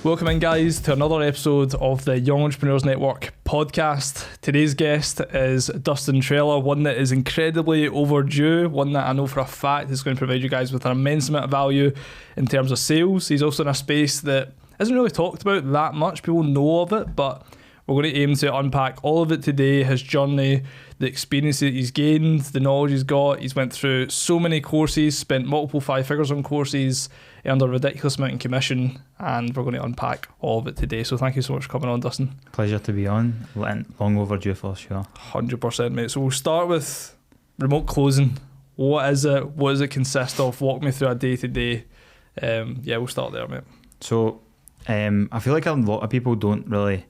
Welcome in, guys, to another episode of the Young Entrepreneurs Network podcast. Today's guest is Dustin Trella, one that is incredibly overdue, one that I know for a fact is going to provide you guys with an immense amount of value in terms of sales. He's also in a space that isn't really talked about that much. People know of it, but we're going to aim to unpack all of it today, his journey, the experience that he's gained, the knowledge he's got. He's went through so many courses, spent multiple 5 figures on courses, earned a ridiculous amount in commission, and we're going to unpack all of it today. So thank you so much for coming on, Dustin. Pleasure to be on. Long overdue for sure. 100%, mate. So we'll start with remote closing. What is it? What does it consist of? Walk me through a day-to-day. We'll start there, mate. So I feel like a lot of people don't really...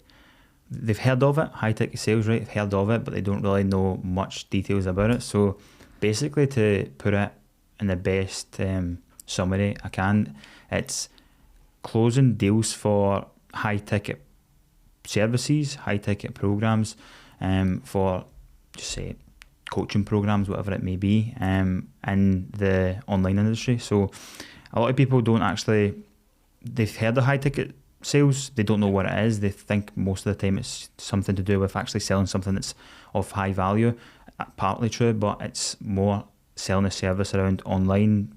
They've heard of it, high ticket sales, right? They've heard of it, but they don't really know much details about it. So basically, to put it in the best summary I can, it's closing deals for high ticket services, high ticket programs, for just say coaching programs, whatever it may be, in the online industry. So a lot of people don't actually, they've heard of high ticket sales, they don't know what it is. They think most of the time it's something to do with actually selling something that's of high value. Partly true, but it's more selling a service around online,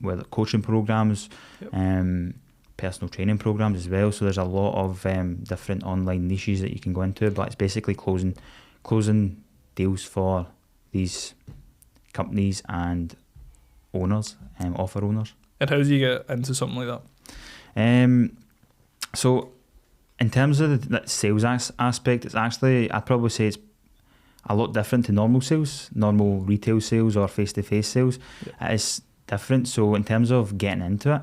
whether coaching programs, personal training programs as well. So there's a lot of different online niches that you can go into, but it's basically closing deals for these companies and owners, offer owners. And how do you get into something like that? So in terms of the sales aspect, it's actually, I'd probably say it's a lot different to normal sales, normal retail sales or face-to-face sales. It is different. So in terms of getting into it,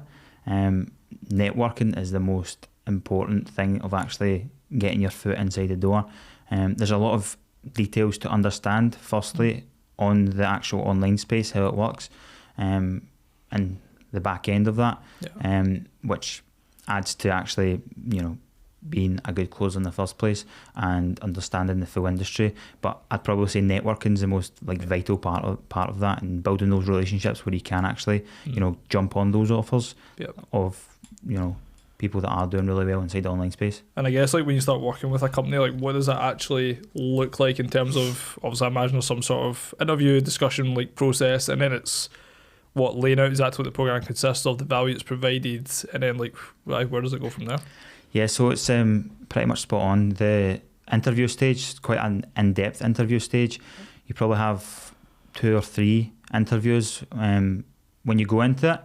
networking is the most important thing of actually getting your foot inside the door. There's a lot of details to understand, firstly, on the actual online space, how it works, and the back end of that, which adds to actually, being a good closer in the first place and understanding the full industry. But I'd probably say networking is the most vital part of that, and building those relationships where you can actually, jump on those offers of, people that are doing really well inside the online space. And I guess when you start working with a company, what does it actually look like in terms of, obviously I imagine there's some sort of interview, discussion, process, and then it's laying out exactly what the program consists of, the value it's provided, and then where does it go from there? Yeah, so it's pretty much spot on. The interview stage, quite an in-depth interview stage. You probably have 2 or 3 interviews when you go into it.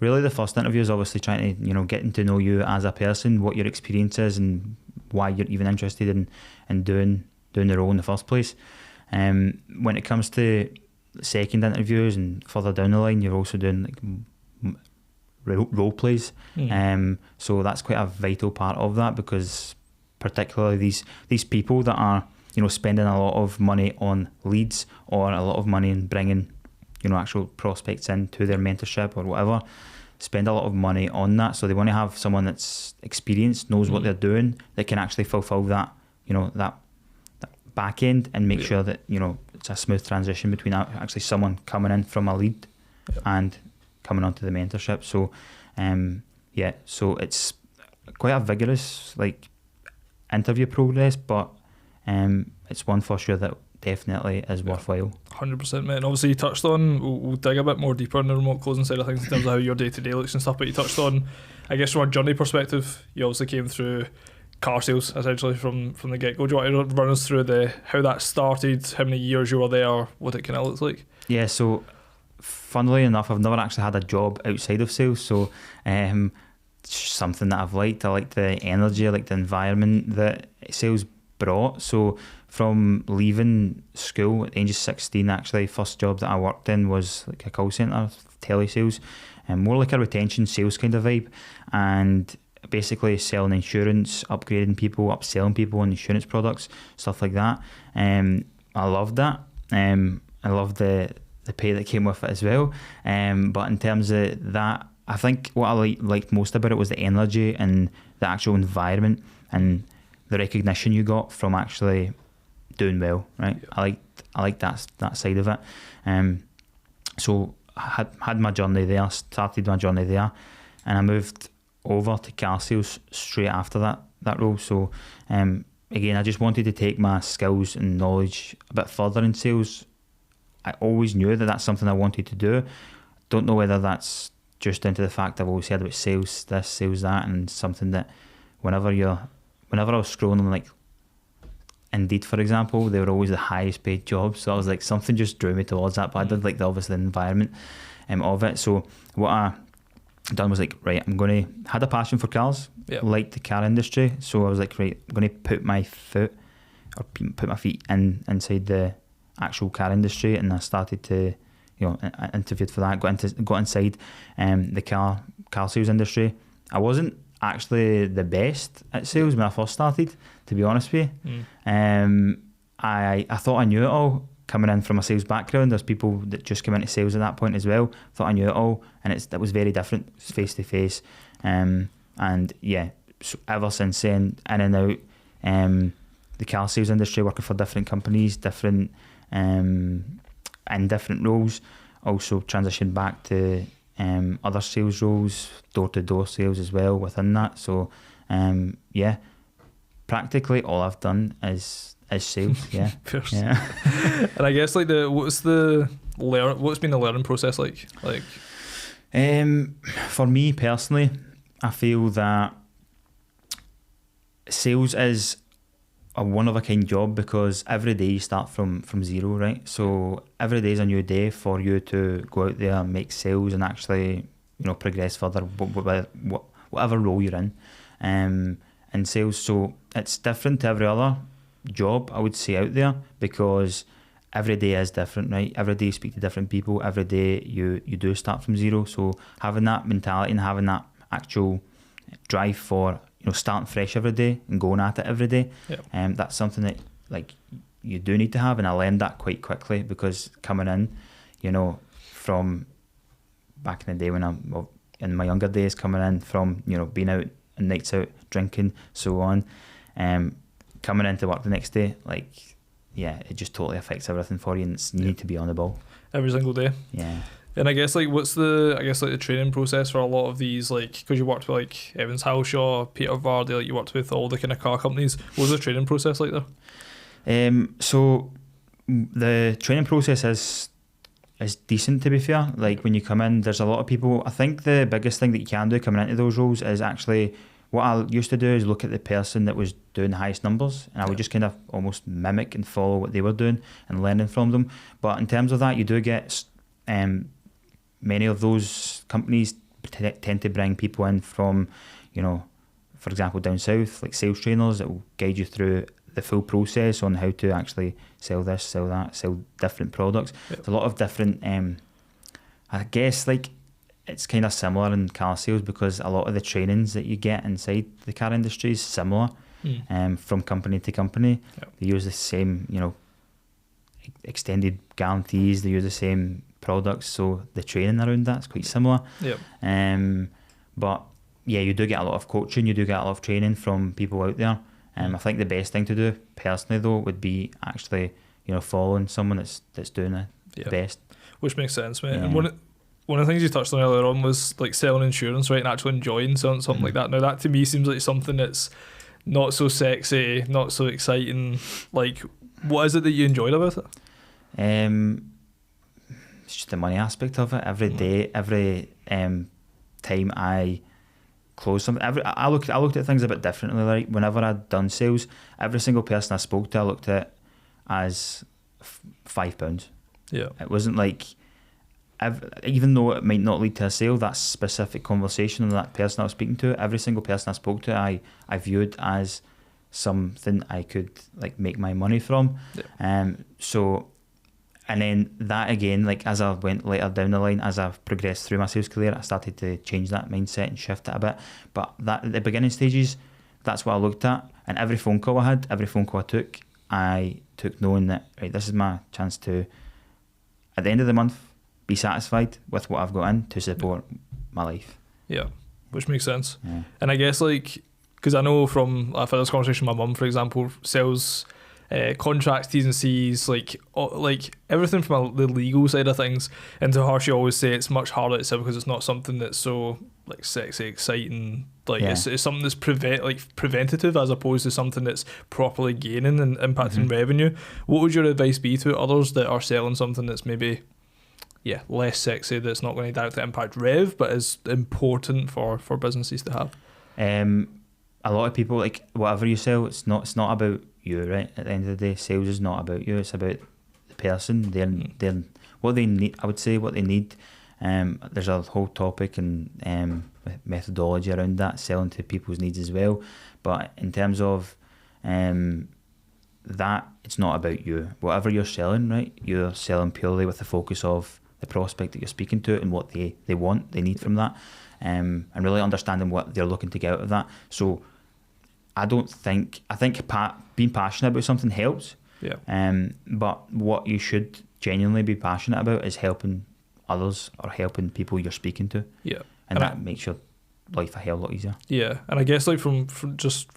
Really, the first interview is obviously trying to, getting to know you as a person, what your experience is, and why you're even interested in doing the role in the first place. When it comes to second interviews and further down the line, you're also doing role plays. So that's quite a vital part of that, because particularly these people that are spending a lot of money on leads or a lot of money in bringing actual prospects into their mentorship or whatever, spend a lot of money on that. So they want to have someone that's experienced, knows what they're doing, that can actually fulfill that that back end and make sure that it's a smooth transition between actually someone coming in from a lead and coming onto the mentorship. So so it's quite a vigorous interview progress, but it's one for sure that definitely is worthwhile. 100%, mate. And obviously you touched on, we'll dig a bit more deeper on the remote closing side of things in terms of how your day-to-day looks and stuff, but you touched on, I guess from a journey perspective, you obviously came through car sales essentially from the get-go. Do you want to run us through how that started, how many years you were there, what it kind of looks like? Yeah, so funnily enough, I've never actually had a job outside of sales, so something that I've liked. I like the energy, I like the environment that sales brought. So from leaving school at the age of 16, actually, first job that I worked in was a call centre, telesales, and more like a retention sales kind of vibe, and basically selling insurance, upgrading people, upselling people on insurance products, stuff like that. I loved that. I loved the pay that came with it as well. But in terms of that, I think what I liked most about it was the energy and the actual environment and the recognition you got from actually doing well, right? Yep. I liked that side of it. So I had my journey there, started my journey there, and I moved over to car sales straight after that role. So again, I just wanted to take my skills and knowledge a bit further in sales. I always knew that that's something I wanted to do. Don't know whether that's just down to the fact I've always heard about sales this, sales that, and something that whenever I was scrolling on like Indeed, for example, they were always the highest paid jobs. So I was like, something just drew me towards that. But I did like the environment of it. So what I done was like, right, had a passion for cars, liked the car industry. So I was like, right, I'm going to put my feet inside the actual car industry, and I started to, interviewed for that. Got inside the car sales industry. I wasn't actually the best at sales when I first started, to be honest with you. I thought I knew it all coming in from a sales background. There's people that just came into sales at that point as well. Thought I knew it all, and it was very different, face to face. And yeah, so ever since then, in and out the car sales industry, working for different companies, different in different roles. Also transitioned back to other sales roles, door-to-door sales as well within that. So yeah, practically all I've done is sales. Yeah. Yeah. And I guess like what's been the learning process like? For me personally, I feel that sales is a one-of-a-kind job, because every day you start from zero, right? So every day is a new day for you to go out there and make sales and actually, progress further, whatever role you're in sales. So it's different to every other job, I would say, out there, because every day is different, right? Every day you speak to different people. Every day you do start from zero. So having that mentality and having that actual drive for starting fresh every day and going at it every day, that's something that like you do need to have. And I learned that quite quickly, because coming in, from back in the day when I'm in my younger days, coming in from being out and nights out drinking, so on, coming into work the next day, like it just totally affects everything for you, and you need to be on the ball every single day. Yeah. And I guess like what's the training process for a lot of these, like, because you worked with like Evans Halshaw, Peter Vardy, like you worked with all the kind of car companies. What was the training process like there? So the training process is decent, to be fair. Like when you come in, there's a lot of people. I think the biggest thing that you can do coming into those roles is actually, what I used to do is look at the person that was doing the highest numbers, and I would just kind of almost mimic and follow what they were doing and learning from them. But in terms of that, you do get many of those companies tend to bring people in from, for example, down south, like sales trainers that will guide you through the full process on how to actually sell this, sell that, sell different products. There's a lot of different, I guess, like it's kind of similar in car sales, because a lot of the trainings that you get inside the car industry is similar from company to company. They use the same, extended guarantees, they use the same products, so the training around that's quite similar. But yeah, you do get a lot of coaching, you do get a lot of training from people out there. I think the best thing to do personally though would be actually following someone that's doing the best, which makes sense, mate. And one of the things you touched on earlier on was like selling insurance, right, and actually enjoying something like that. Now that to me seems like something that's not so sexy, not so exciting. Like, what is it that you enjoyed about it? It's just the money aspect of it. Every day, every time I close something, I looked at things a bit differently. Like whenever I'd done sales, every single person I spoke to, I looked at as £5. Yeah, it wasn't like, even though it might not lead to a sale, that specific conversation with that person I was speaking to, every single person I spoke to, I viewed as something I could like make my money from. And then that again, like as I went later down the line, as I've progressed through my sales career, I started to change that mindset and shift it a bit. But that at the beginning stages, that's what I looked at. And every phone call I had, every phone call I took knowing that, right, this is my chance to, at the end of the month, be satisfied with what I've got in to support my life. Yeah, which makes sense. And I guess like, because I know from, I've had this conversation with my mum, for example, sales contracts, T's and C's, like everything from the legal side of things. And to her, she always say it's much harder to sell because it's not something that's so like sexy, exciting. Like it's something that's preventative as opposed to something that's properly gaining and impacting revenue. What would your advice be to others that are selling something that's maybe less sexy, that's not going to directly impact rev, but is important for businesses to have? A lot of people, like, whatever you sell, it's not about you, right? At the end of the day, sales is not about you, it's about the person, their what they need. I would say what they need. There's a whole topic and methodology around that, selling to people's needs as well. But in terms of that, it's not about you. Whatever you're selling, right? You're selling purely with the focus of the prospect that you're speaking to and what they want, they need from that, and really understanding what they're looking to get out of that. So I think being passionate about something helps. But what you should genuinely be passionate about is helping others or helping people you're speaking to. And that makes your life a hell of a lot easier. And I guess like from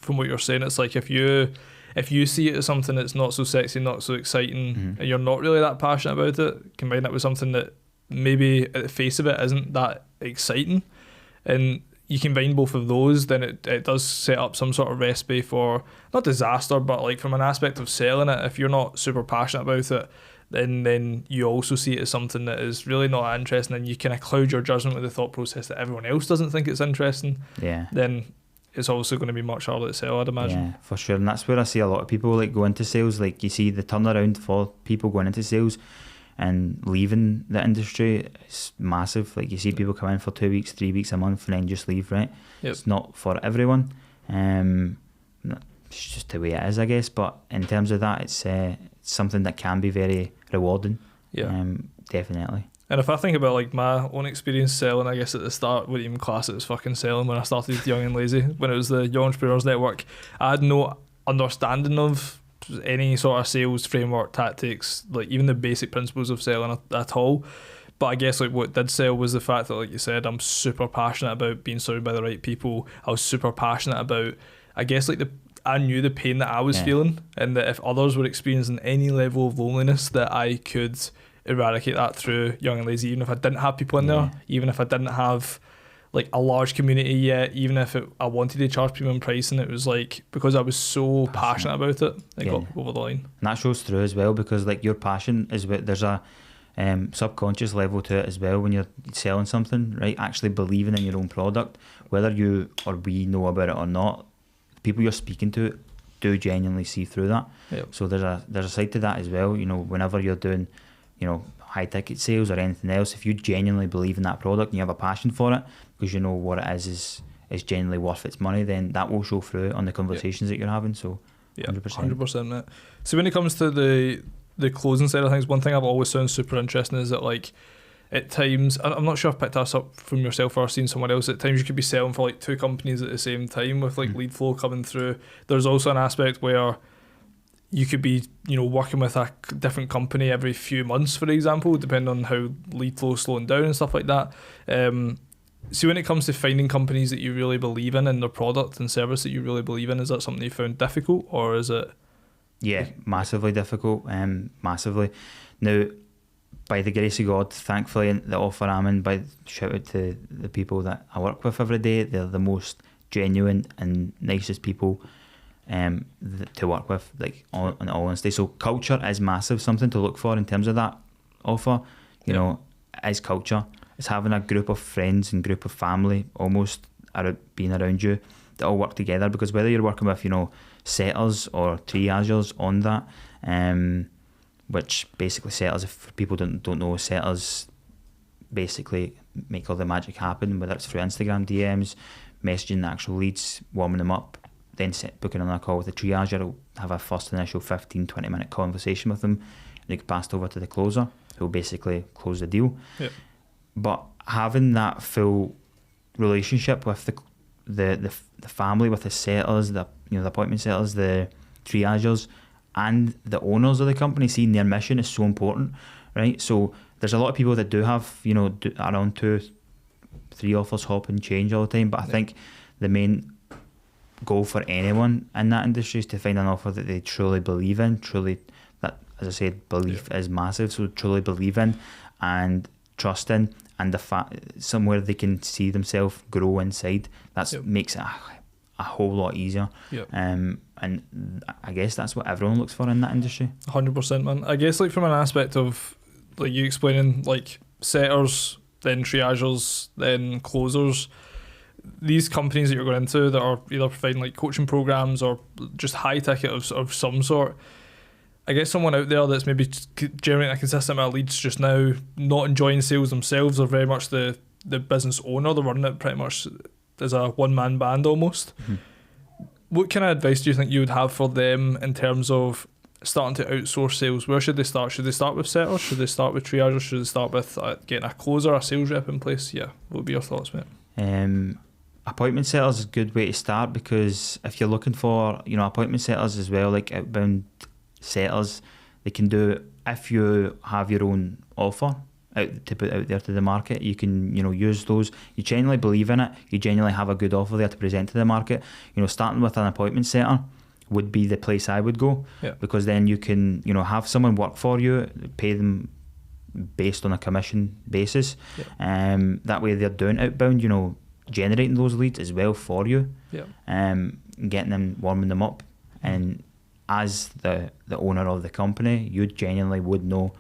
what you're saying, it's like if you see it as something that's not so sexy, not so exciting, and you're not really that passionate about it, combine that with something that maybe at the face of it isn't that exciting, and you combine both of those, then it does set up some sort of recipe for, not disaster, but like from an aspect of selling it, if you're not super passionate about it, then you also see it as something that is really not interesting, and you kind of cloud your judgment with the thought process that everyone else doesn't think it's interesting. Then it's also going to be much harder to sell, I'd imagine. Yeah, for sure. And that's where I see a lot of people like go into sales. Like you see the turnaround for people going into sales and leaving the industry is massive. Like you see people come in for 2 weeks, 3 weeks, a month, and then just leave, right? It's not for everyone. It's just the way it is, I guess. But in terms of that, it's something that can be very rewarding. Definitely. And if I think about like my own experience selling, I guess at the start, wouldn't even class it as fucking selling when I started Young and Lazy, when it was the Young Entrepreneurs Network. I had no understanding of any sort of sales framework, tactics, like even the basic principles of selling at all. But I guess like what did sell was the fact that, like you said, I'm super passionate about being surrounded by the right people. I was super passionate about, I guess like I knew the pain that I was feeling, and that if others were experiencing any level of loneliness, that I could eradicate that through Young and Lazy, even if I didn't have people in there, even if I didn't have like a large community yet, even if I wanted to charge premium pricing, it was like, because I was so passionate about it got over the line. And that shows through as well, because like your passion is what, there's a subconscious level to it as well when you're selling something, right? Actually believing in your own product, whether you or we know about it or not, the people you're speaking to do genuinely see through that. So there's a side to that as well. You know, whenever you're doing, you know, high ticket sales or anything else, if you genuinely believe in that product and you have a passion for it because you know what it is genuinely worth its money, then that will show through on the conversations that you're having. So 100%, mate. So when it comes to the closing side of things, one thing I've always found super interesting is that like at times, I'm not sure if I've picked this up from yourself or seen someone else, at times you could be selling for like 2 companies at the same time with like lead flow coming through. There's also an aspect where you could be, you know, working with a different company every few months, for example, depending on how lead flow is slowing down and stuff like that. So when it comes to finding companies that you really believe in and their product and service that you really believe in, is that something you found difficult, or is it? Yeah, massively difficult, massively. Now, by the grace of God, thankfully, in the offer I'm in, by shout out to the people that I work with every day, they're the most genuine and nicest people to work with, like in all honesty. So culture is massive, something to look for in terms of that offer. You know, is culture. It's having a group of friends and group of family almost being around you that all work together, because whether you're working with, you know, setters or triagers on that, which basically setters, if people don't know, setters basically make all the magic happen, whether it's through Instagram DMs, messaging the actual leads, warming them up, then booking on a call with the triager, will have a first initial 15-20 minute conversation with them, and you get passed over to the closer, who will basically close the deal. But having that full relationship with the family, with the setters, the appointment setters, the triagers, and the owners of the company, seeing their mission is so important, right? So there's a lot of people that do have, you know, around 2-3 offers hop and change all the time, but I think the main goal for anyone in that industry is to find an offer that they truly believe in, that, as I said, belief is massive, so truly believe in and trust in, and the fact somewhere they can see themselves grow inside. That makes it a whole lot easier. And I guess that's what everyone looks for in that industry. 100%, man. I guess like from an aspect of like you explaining like setters, then triagers, then closers, these companies that you're going into that are either providing like coaching programs or just high ticket of some sort, I guess someone out there that's maybe generating a consistent amount of leads just now, not enjoying sales themselves, are very much the business owner. They're running it pretty much as a one-man band almost. Mm-hmm. What kind of advice do you think you would have for them in terms of starting to outsource sales? Where should they start? Should they start with setters? Should they start with triagers? Should they start with getting a closer, a sales rep in place? Yeah, what would be your thoughts, mate? Appointment setters is a good way to start, because if you're looking for, appointment setters as well, like outbound setters, they can do, if you have your own offer to put out there to the market, you can, use those. You genuinely believe in it, you genuinely have a good offer there to present to the market. Starting with an appointment setter would be the place I would go, because then you can, have someone work for you, pay them based on a commission basis. That way they're doing outbound, generating those leads as well for you, getting them, warming them up. And as the owner of the company, you genuinely would know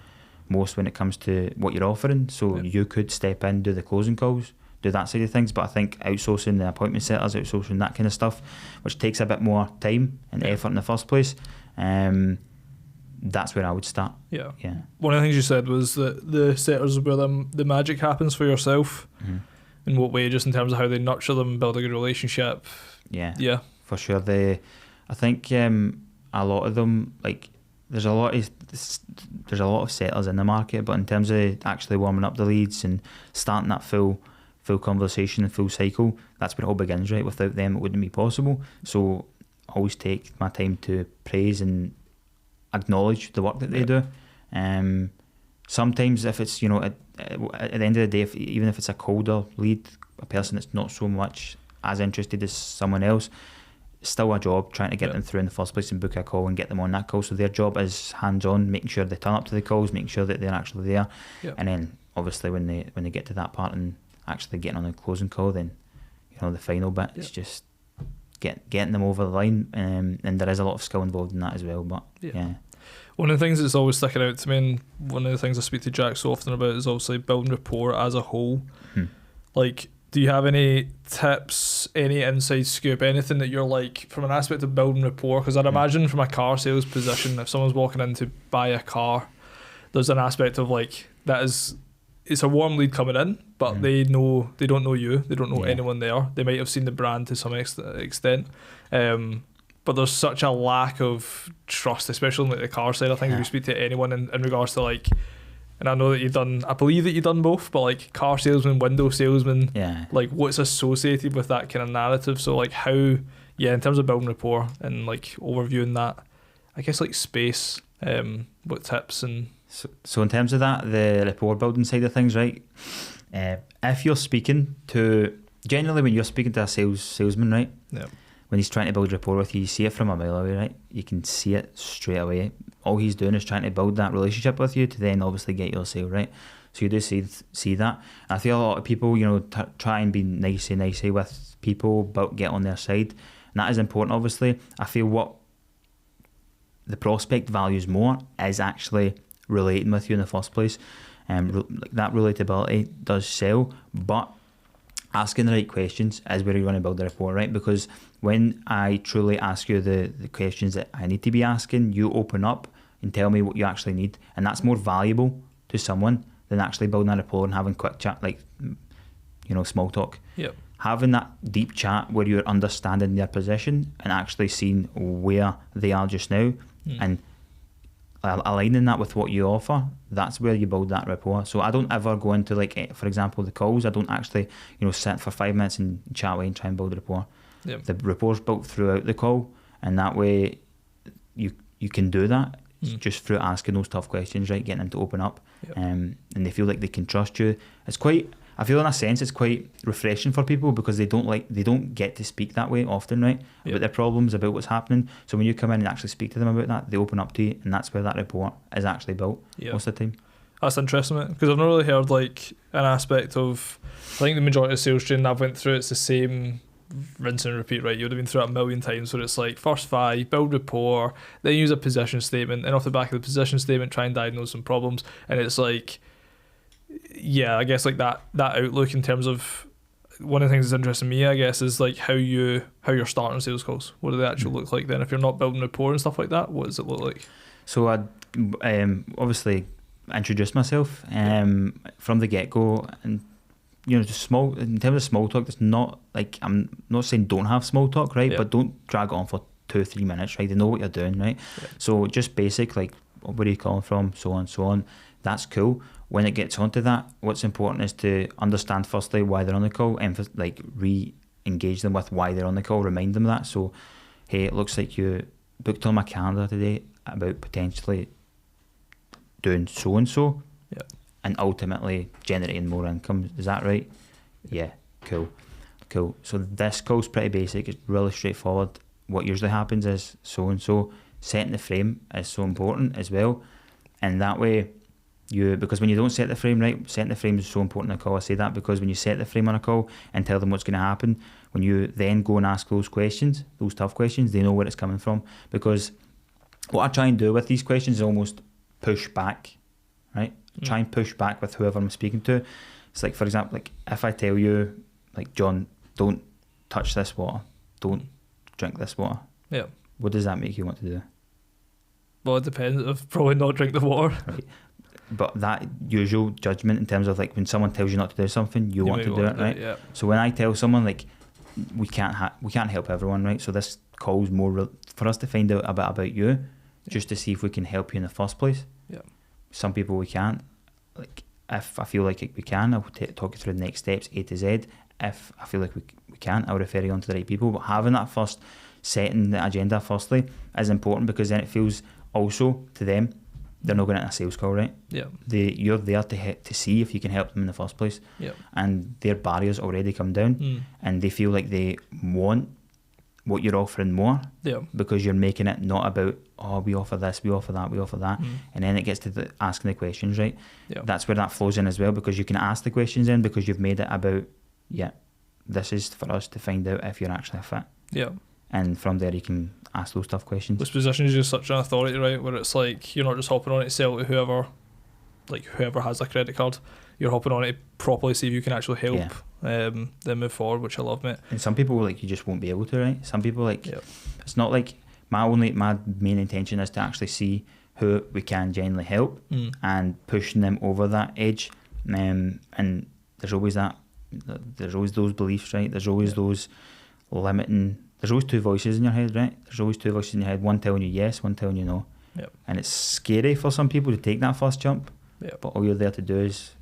most when it comes to what you're offering, so you could step in, do the closing calls, do that side of things. But I think outsourcing the appointment setters, outsourcing that kind of stuff, which takes a bit more time and effort in the first place, that's where I would start. One of the things you said was that the setters is where the magic happens for yourself. In what way? Just in terms of how they nurture them, build a good relationship. For sure. I think a lot of them, like, there's a lot of setters in the market, but in terms of actually warming up the leads and starting that full conversation and full cycle, that's where it all begins, right? Without them, it wouldn't be possible. So I always take my time to praise and acknowledge the work that they do. Sometimes if it's, at the end of the day, even if it's a colder lead, a person that's not so much as interested as someone else, it's still a job trying to get them through in the first place and book a call and get them on that call. So their job is hands-on, making sure they turn up to the calls, making sure that they're actually there. And then obviously when they get to that part and actually getting on a closing call, then the final bit is just getting them over the line, and there is a lot of skill involved in that as well. But one of the things that's always sticking out to me, and one of the things I speak to Jack so often about, is obviously building rapport as a whole. Like, do you have any tips, any inside scoop, anything that you're like from an aspect of building rapport? Because I'd imagine from a car sales position, if someone's walking in to buy a car, there's an aspect of like it's a warm lead coming in, but they don't know you, they don't know anyone there. They might have seen the brand to some extent, but there's such a lack of trust, especially on like the car side. I think if you speak to anyone in regards to like, and I know that I believe that you've done both, but like car salesman, window salesman, like what's associated with that kind of narrative. So like how, in terms of building rapport and like overviewing that, I guess like space, what tips and... So in terms of that, the rapport building side of things, right? If you're speaking to, generally when you're speaking to a salesman, right? When he's trying to build rapport with you, you see it from a mile away, right? You can see it straight away. All he's doing is trying to build that relationship with you to then obviously get your sale, right? So you do see that. And I feel a lot of people, try and be nicey with people, but get on their side. And that is important, obviously. I feel what the prospect values more is actually relating with you in the first place. That relatability does sell, but asking the right questions is where you're going to build the rapport, right? Because when I truly ask you the questions that I need to be asking, you open up and tell me what you actually need, and that's more valuable to someone than actually building a rapport and having quick chat, like small talk. Having that deep chat where you're understanding their position and actually seeing where they are just now and aligning that with what you offer, that's where you build that rapport. So I don't ever go into, like, for example, the calls. I don't actually sit for 5 minutes and chat away and try and build rapport. The rapport's built throughout the call, and that way you can do that just through asking those tough questions, right? Getting them to open up, and they feel like they can trust you. I I feel in a sense it's quite refreshing for people because they don't get to speak that way often, right? About their problems, about what's happening. So when you come in and actually speak to them about that, they open up to you, and that's where that rapport is actually built most of the time. That's interesting, mate, because I've not really heard like an aspect of, I think the majority of sales training I've went through, it's the same rinse and repeat, right? You would have been through it a million times where it's like first 5, build rapport, then use a position statement, and off the back of the position statement try and diagnose some problems. And it's like, yeah, I guess like that outlook in terms of, one of the things that's interesting me, I guess, is like how you're starting sales calls. What do they actually look like then? If you're not building rapport and stuff like that, what does it look like? So I'd obviously introduce myself from the get-go, and just small, in terms of small talk, it's not like, I'm not saying don't have small talk, right? But don't drag it on for 2-3 minutes, right? They know what you're doing, right? So just basic, like, where are you calling from, so on, that's cool. When it gets onto that, what's important is to understand firstly why they're on the call, and like re-engage them with why they're on the call, remind them of that. So, hey, it looks like you booked on my calendar today about potentially doing so and so, and ultimately generating more income. Is that right? Yeah, cool. So this call's pretty basic. It's really straightforward. What usually happens is so and so. Setting the frame is so important as well, and that way because when you don't set the frame right, setting the frame is so important in a call. I say that because when you set the frame on a call and tell them what's going to happen, when you then go and ask those questions, those tough questions, they know where it's coming from. Because what I try and do with these questions is almost push back, right? Try and push back with whoever I'm speaking to. It's like, for example, like if I tell you, like, John, don't touch this water, don't drink this water. Yeah. What does that make you want to do? Well, it depends. I've probably not drink the water. Right. But that usual judgment in terms of like when someone tells you not to do something, you want to do it, right? Yeah. So when I tell someone like we can't help everyone, right? So this call's more for us to find out a bit about you, just to see if we can help you in the first place. Yeah. Some people we can't. Like if I feel like we can, I'll talk you through the next steps A to Z. If I feel like we can't, I'll refer you on to the right people. But having that first, setting the agenda firstly is important, because then it feels also to them, they're not going to a sales call, right? Yeah. You're there to see if you can help them in the first place. Yeah. And their barriers already come down, and they feel like they want what you're offering more. Yeah. Because you're making it not about, oh, we offer this, we offer that, we offer that, and then it gets to asking the questions, right? Yeah. That's where that flows in as well, because you can ask the questions in because you've made it about, this is for us to find out if you're actually a fit. Yeah. And from there you can ask those tough questions. This position is just such an authority, right? Where it's like you're not just hopping on it to sell to whoever has a credit card. You're hopping on it to properly see if you can actually help them move forward, which I love, mate. And some people like you just won't be able to, right? Some people it's not like my main intention is to actually see who we can genuinely help and pushing them over that edge. And there's always those beliefs, right? There's always those limiting. There's always 2 voices in your head, right? There's always 2 voices in your head, one telling you yes, one telling you no. Yep. And it's scary for some people to take that first jump. Yep. But all you're there to do is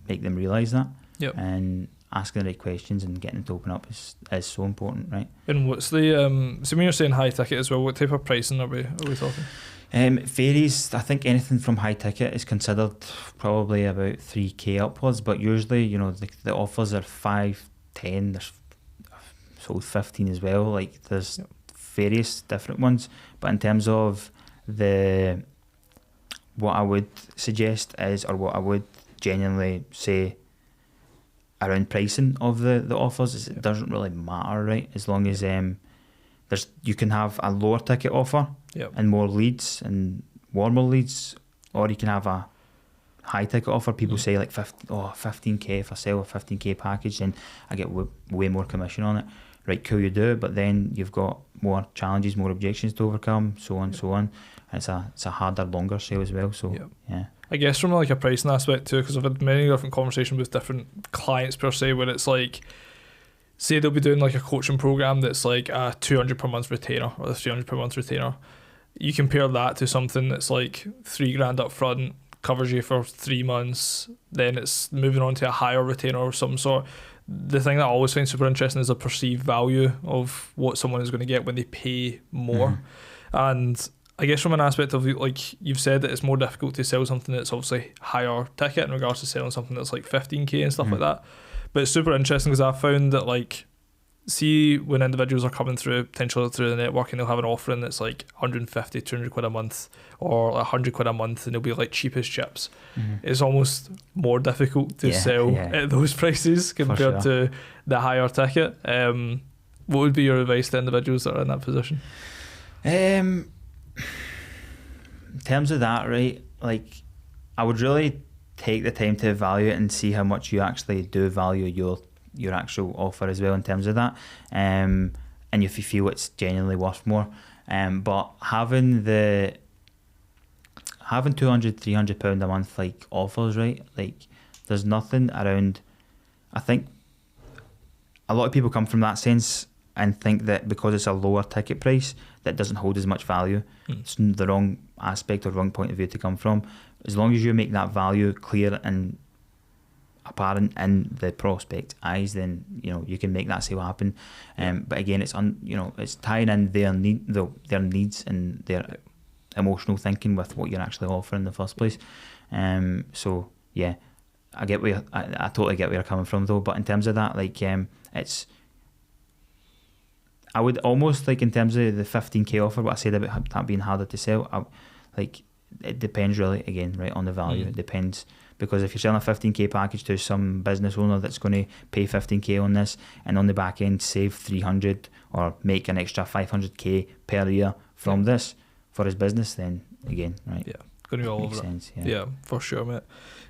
make them realise that. Yep. And asking the right questions and getting them to open up is so important, right? And what's the so when you're saying high ticket as well, what type of pricing are we talking? It varies. I think anything from high ticket is considered probably about 3k upwards, but usually, the offers are 5, 10, there's sold 15 as well. Like there's various different ones, but in terms of what I would suggest is, or what I would genuinely say around pricing of the offers is it doesn't really matter, right? As long as you can have a lower ticket offer and more leads and warmer leads, or you can have a high ticket offer. People say like 15k, if I sell a 15k package, then I get way more commission on it. Right, cool, you do, but then you've got more challenges, more objections to overcome, so on. And it's a harder, longer sale as well. So yeah. I guess from like a pricing aspect too, because I've had many different conversations with different clients per se, where it's like, say they'll be doing like a coaching program that's like a 200 per month retainer or a 300 per month retainer. You compare that to something that's like $3,000 up front, covers you for 3 months, then it's moving on to a higher retainer of some sort. The thing that I always find super interesting is the perceived value of what someone is going to get when they pay more. And I guess from an aspect of, like you've said, that it's more difficult to sell something that's obviously higher ticket in regards to selling something that's like 15k and stuff like that. But it's super interesting because I found that, like, see when individuals are coming through, potentially through the network, and they'll have an offering that's like 150, 200 quid a month or 100 quid a month, and they'll be like cheap as chips. It's almost more difficult to sell at those prices compared to the higher ticket. What would be your advice to individuals that are in that position? In terms of that, right, like, I would really take the time to evaluate and see how much you actually do value your actual offer as well in terms of that, and if you feel it's genuinely worth more. But having 200, 300 pound a month like offers, right, like, there's nothing around. I think a lot of people come from that sense and think that because it's a lower ticket price that doesn't hold as much value. It's the wrong aspect or wrong point of view to come from. As long as you make that value clear and apparent in the prospect's eyes, then you can make that sale happen. But again, it's it's tying in their needs and their emotional thinking with what you're actually offering in the first place. So yeah, I get where I totally get where you're coming from though. But in terms of that, like, I would almost, like, in terms of the 15k offer, what I said about that being harder to sell, it depends really, again, right, on the value. It depends, because if you're selling a 15k package to some business owner that's going to pay 15k on this and on the back end save 300 or make an extra 500k per year from this for his business, then again, right, going to be all makes over sense, it. Yeah, for sure, mate.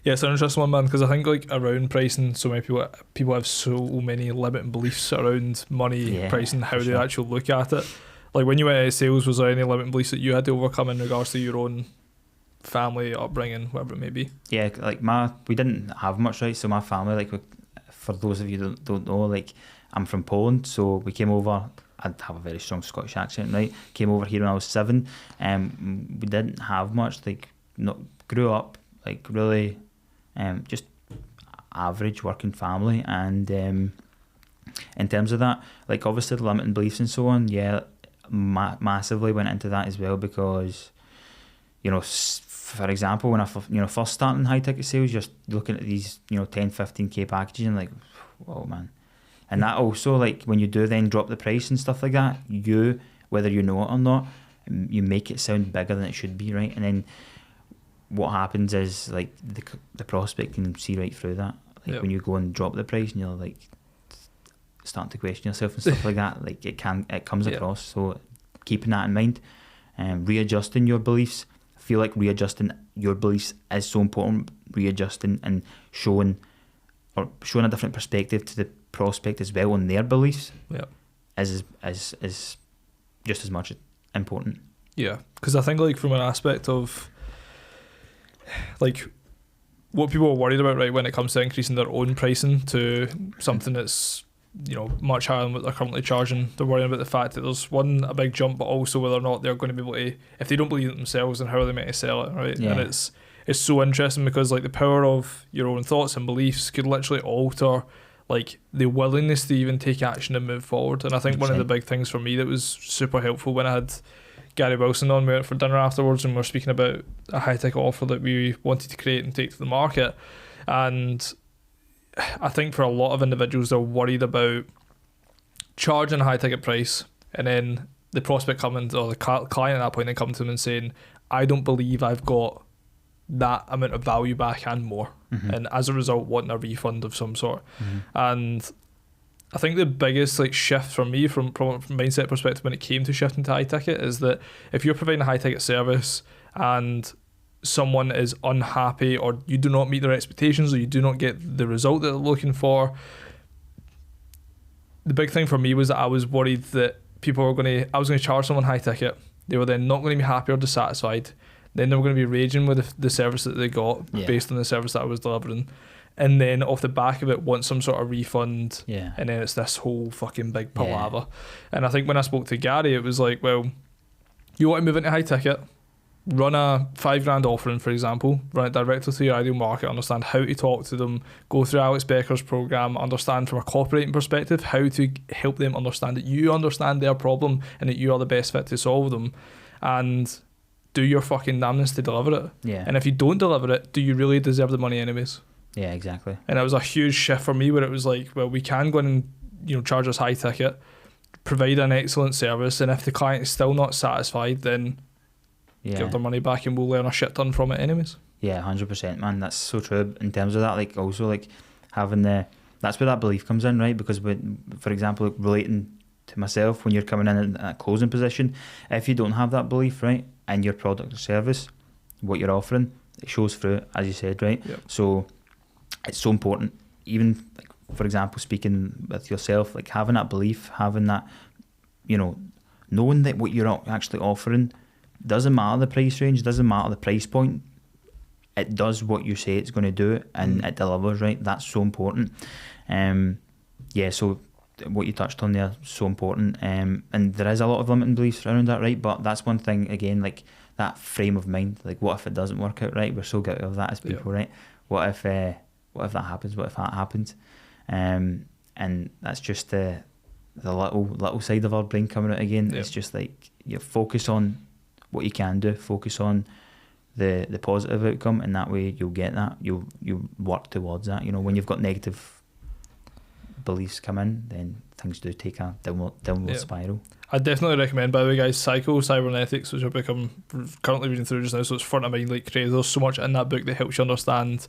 Yeah, it's an interesting one, man, because I think, like, around pricing, so many people have so many limiting beliefs around money, pricing, how they actually look at it. Like, when you went into sales, was there any limiting beliefs that you had to overcome in regards to your own family upbringing, whatever it may be? Yeah, like, we didn't have much, right? So my family, like, for those of you that don't know, like, I'm from Poland, so we came over. I'd have a very strong Scottish accent, right? Came over here when I was 7, and we didn't have much. Like, grew up like really, just average working family, and in terms of that, like, obviously the limiting beliefs and so on, massively went into that as well, because for example, when I first starting high ticket sales, just looking at these 10-15k packages and like, whoa, man. And that also, like, when you do then drop the price and stuff like that, whether you know it or not, you make it sound bigger than it should be, right? And then what happens is, like, the prospect can see right through that. Like, when you go and drop the price and you're like starting to question yourself and stuff like that, like, it comes across. So keeping that in mind, readjusting your beliefs. I feel like readjusting your beliefs is so important. Readjusting and showing a different perspective to the prospect as well on their beliefs is just as much important. Yeah, because I think, like, from an aspect of, like, what people are worried about, right, when it comes to increasing their own pricing to something that's much higher than what they're currently charging, they're worrying about the fact that there's a big jump, but also whether or not they're going to be able to, if they don't believe it themselves, then how are they meant to sell it, right? And it's so interesting, because, like, the power of your own thoughts and beliefs could literally alter, like, the willingness to even take action and move forward. And I think one of the big things for me that was super helpful when I had Gary Wilson on, we went for dinner afterwards and we were speaking about a high ticket offer that we wanted to create and take to the market. And I think for a lot of individuals, they're worried about charging a high ticket price, and then the prospect coming, or the client at that point, then coming to them and saying, I don't believe I've got that amount of value back and more, and as a result wanting a refund of some sort. And I think the biggest, like, shift for me from mindset perspective when it came to shifting to high ticket is that if you're providing a high ticket service and someone is unhappy, or you do not meet their expectations, or you do not get the result that they're looking for, the big thing for me was that I was worried that I was going to charge someone high ticket, they were then not going to be happy or dissatisfied, then they were going to be raging with the service that they got based on the service that I was delivering, and then off the back of it want some sort of refund, and then it's this whole fucking big palaver. And I think when I spoke to Gary, it was like, well, you want to move into high ticket, run a $5,000 offering, for example, run it directly to your ideal market, understand how to talk to them, go through Alex Becker's program, understand from a cooperating perspective how to help them understand that you understand their problem and that you are the best fit to solve them, and do your fucking damnness to deliver it. And if you don't deliver it, do you really deserve the money anyways? Yeah, exactly. And it was a huge shift for me where it was like, well, we can go in and, you know, charge us high ticket, provide an excellent service, and if the client is still not satisfied, then give their money back and we'll learn a shit ton from it anyways. Yeah, 100%, man. That's so true. In terms of that, like also like having that's where that belief comes in, right? Because for example, relating to myself, when you're coming in a closing position, if you don't have that belief, right, in your product or service, what you're offering, it shows through, as you said, right? Yep. So it's so important, even like, for example, speaking with yourself, like having that belief, having that, you know, knowing that what you're actually offering doesn't matter the price range, doesn't matter the price point, it does what you say it's going to do, and it delivers, right? That's so important. So what you touched on there, so important. And there is a lot of limiting beliefs around that, right? But that's one thing, again, like that frame of mind, like what if it doesn't work out, right? We're so guilty of that as people, right? What if that happens? What if that happens? And that's just the little side of our brain coming out again. It's just like you focus on what you can do, focus on the positive outcome, and that way you'll get that. You'll work towards that. You know, when you've got negative beliefs come in, then things do take a downward spiral. I definitely recommend, by the way, guys, Cybernetics, which I've currently reading through just now, so it's front of mind like crazy. There's so much in that book that helps you understand,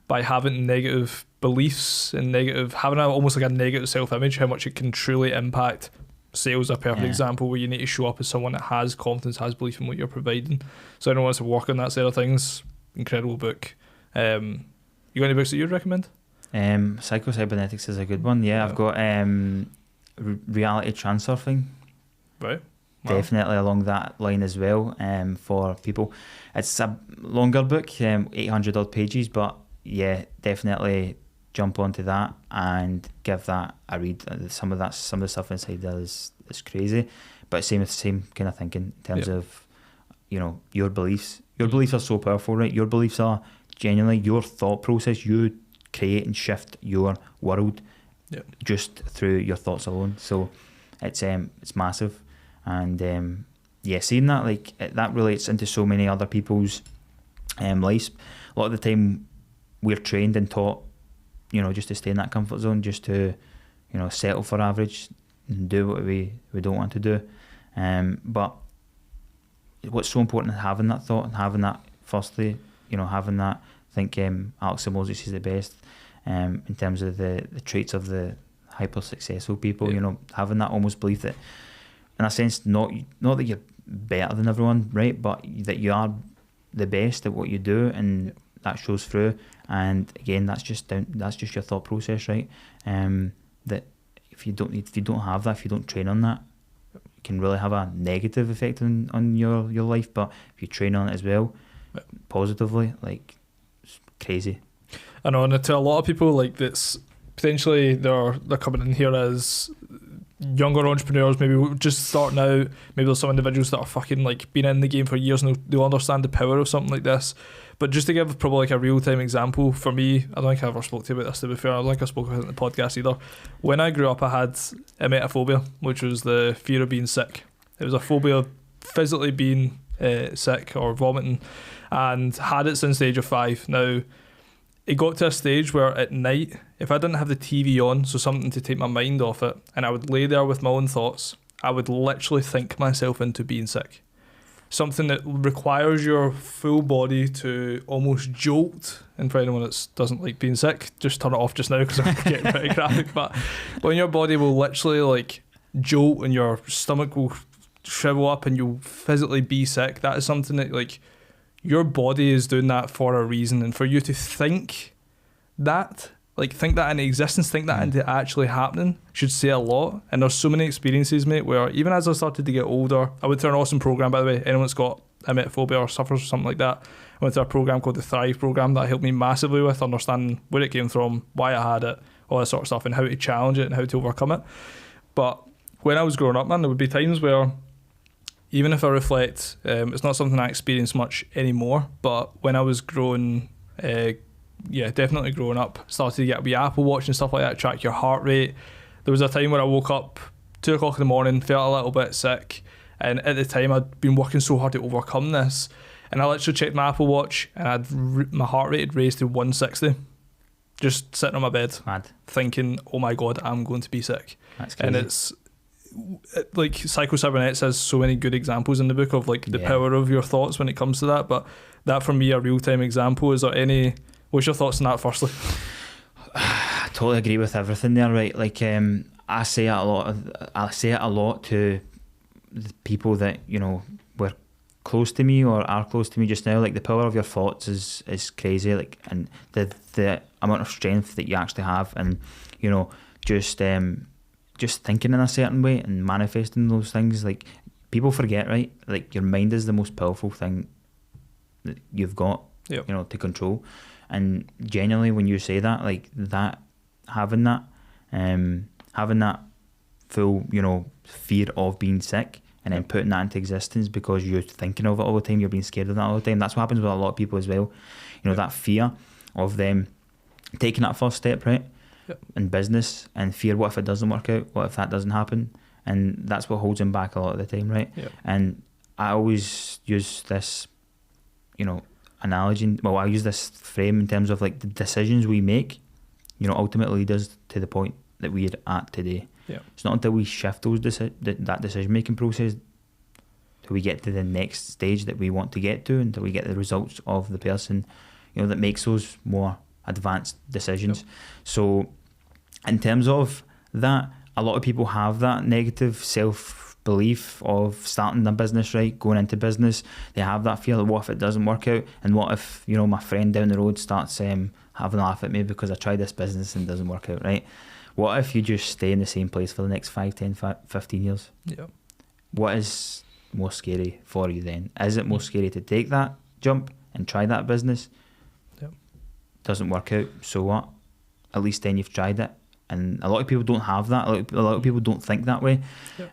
by having negative beliefs and having almost like a negative self-image, how much it can truly impact sales. A perfect example where you need to show up as someone that has confidence, has belief in what you're providing. So anyone wants to work on that side of things, incredible book. You got any books that you'd recommend? Cybernetics is a good one. I've got reality transurfing. Right. Wow. Definitely along that line as well. For people, it's a longer book, 800 odd pages, but yeah, definitely jump onto that and give that a read. Some of the stuff inside there is crazy, but same kind of thinking in terms of, you know, your beliefs. Your beliefs are so powerful, right? Your beliefs are genuinely your thought process. You create and shift your world just through your thoughts alone. So it's massive, and seeing that, like, that relates into so many other people's lives. A lot of the time we're trained and taught, you know, just to stay in that comfort zone, just to, you know, settle for average and do what we don't want to do. But what's so important is having that thought and having that, firstly, you know, having that, I think Alex Samozis is the best in terms of the traits of the hyper successful people, you know, having that almost belief that, in a sense, not that you're better than everyone, right, but that you are the best at what you do, and that shows through. And again, that's just your thought process, right? That if you don't have that, if you don't train on that, it can really have a negative effect on your life. But if you train on it as well, positively, like, it's crazy. I know, and to a lot of people, like, that's potentially they're coming in here as younger entrepreneurs, maybe just starting out. Maybe there's some individuals that are fucking like been in the game for years and they'll understand the power of something like this. But just to give probably like a real-time example, for me, I don't think I ever spoke to you about this, to be fair. I don't think I spoke about it in the podcast either. When I grew up, I had emetophobia, which was the fear of being sick. It was a phobia of physically being sick or vomiting, and had it since the age of 5. Now, it got to a stage where at night, if I didn't have the TV on, so something to take my mind off it, and I would lay there with my own thoughts, I would literally think myself into being sick. Something that requires your full body to almost jolt. And for anyone that doesn't like being sick, just turn it off just now because I'm getting pretty graphic. But when your body will literally like jolt and your stomach will shrivel up and you'll physically be sick, that is something that, like, your body is doing that for a reason. And for you to think that into existence, think that into actually happening, should say a lot. And there's so many experiences, mate, where even as I started to get older, I went through an awesome program, by the way. Anyone that's got emetophobia or suffers or something like that, I went through a program called the Thrive program that helped me massively with understanding where it came from, why I had it, all that sort of stuff, and how to challenge it and how to overcome it. But when I was growing up, man, there would be times where, even if I reflect, it's not something I experience much anymore, but when I was growing, definitely growing up, started to get a wee Apple Watch and stuff like that, track your heart rate. There was a time where I woke up 2 o'clock in the morning, felt a little bit sick, and at the time I'd been working so hard to overcome this, and I literally checked my Apple Watch and my heart rate had raised to 160. just sitting on my bed Mad. thinking, oh my God, I'm going to be sick. That's crazy. And it's like Psycho-Cybernetics has so many good examples in the book of like the power of your thoughts when it comes to that. But that for me, a real-time example. Is there any, what's your thoughts on that firstly? I totally agree with everything there, right? Like I say it a lot to the people that, you know, were close to me or are close to me just now. Like the power of your thoughts is crazy, like, and the amount of strength that you actually have, and you know, just thinking in a certain way and manifesting those things. Like people forget, right? Like your mind is the most powerful thing that you've got, you know, to control. And genuinely, when you say that, like that, having that full, you know, fear of being sick, and then putting that into existence because you're thinking of it all the time, you're being scared of that all the time. That's what happens with a lot of people as well. You know, that fear of them taking that first step, right? In business, and fear, what if it doesn't work out? What if that doesn't happen? And that's what holds them back a lot of the time, right? And I always use this, you know, analogy. Well, I use this frame in terms of like the decisions we make, you know, ultimately lead us to the point that we're at today. It's not until we shift those that decision making process till we get to the next stage that we want to get to, until we get the results of the person, you know, that makes those more advanced decisions. So in terms of that, a lot of people have that negative self-belief of starting a business, right? Going into business, they have that fear, like, what if it doesn't work out? And what if, you know, my friend down the road starts having a laugh at me because I tried this business and it doesn't work out, right? What if you just stay in the same place for the next 5, 10, 15 years? What is more scary for you then? Is it more scary to take that jump and try that business? Doesn't work out, so what? At least then you've tried it. And a lot of people don't have that. A lot of people don't think that way.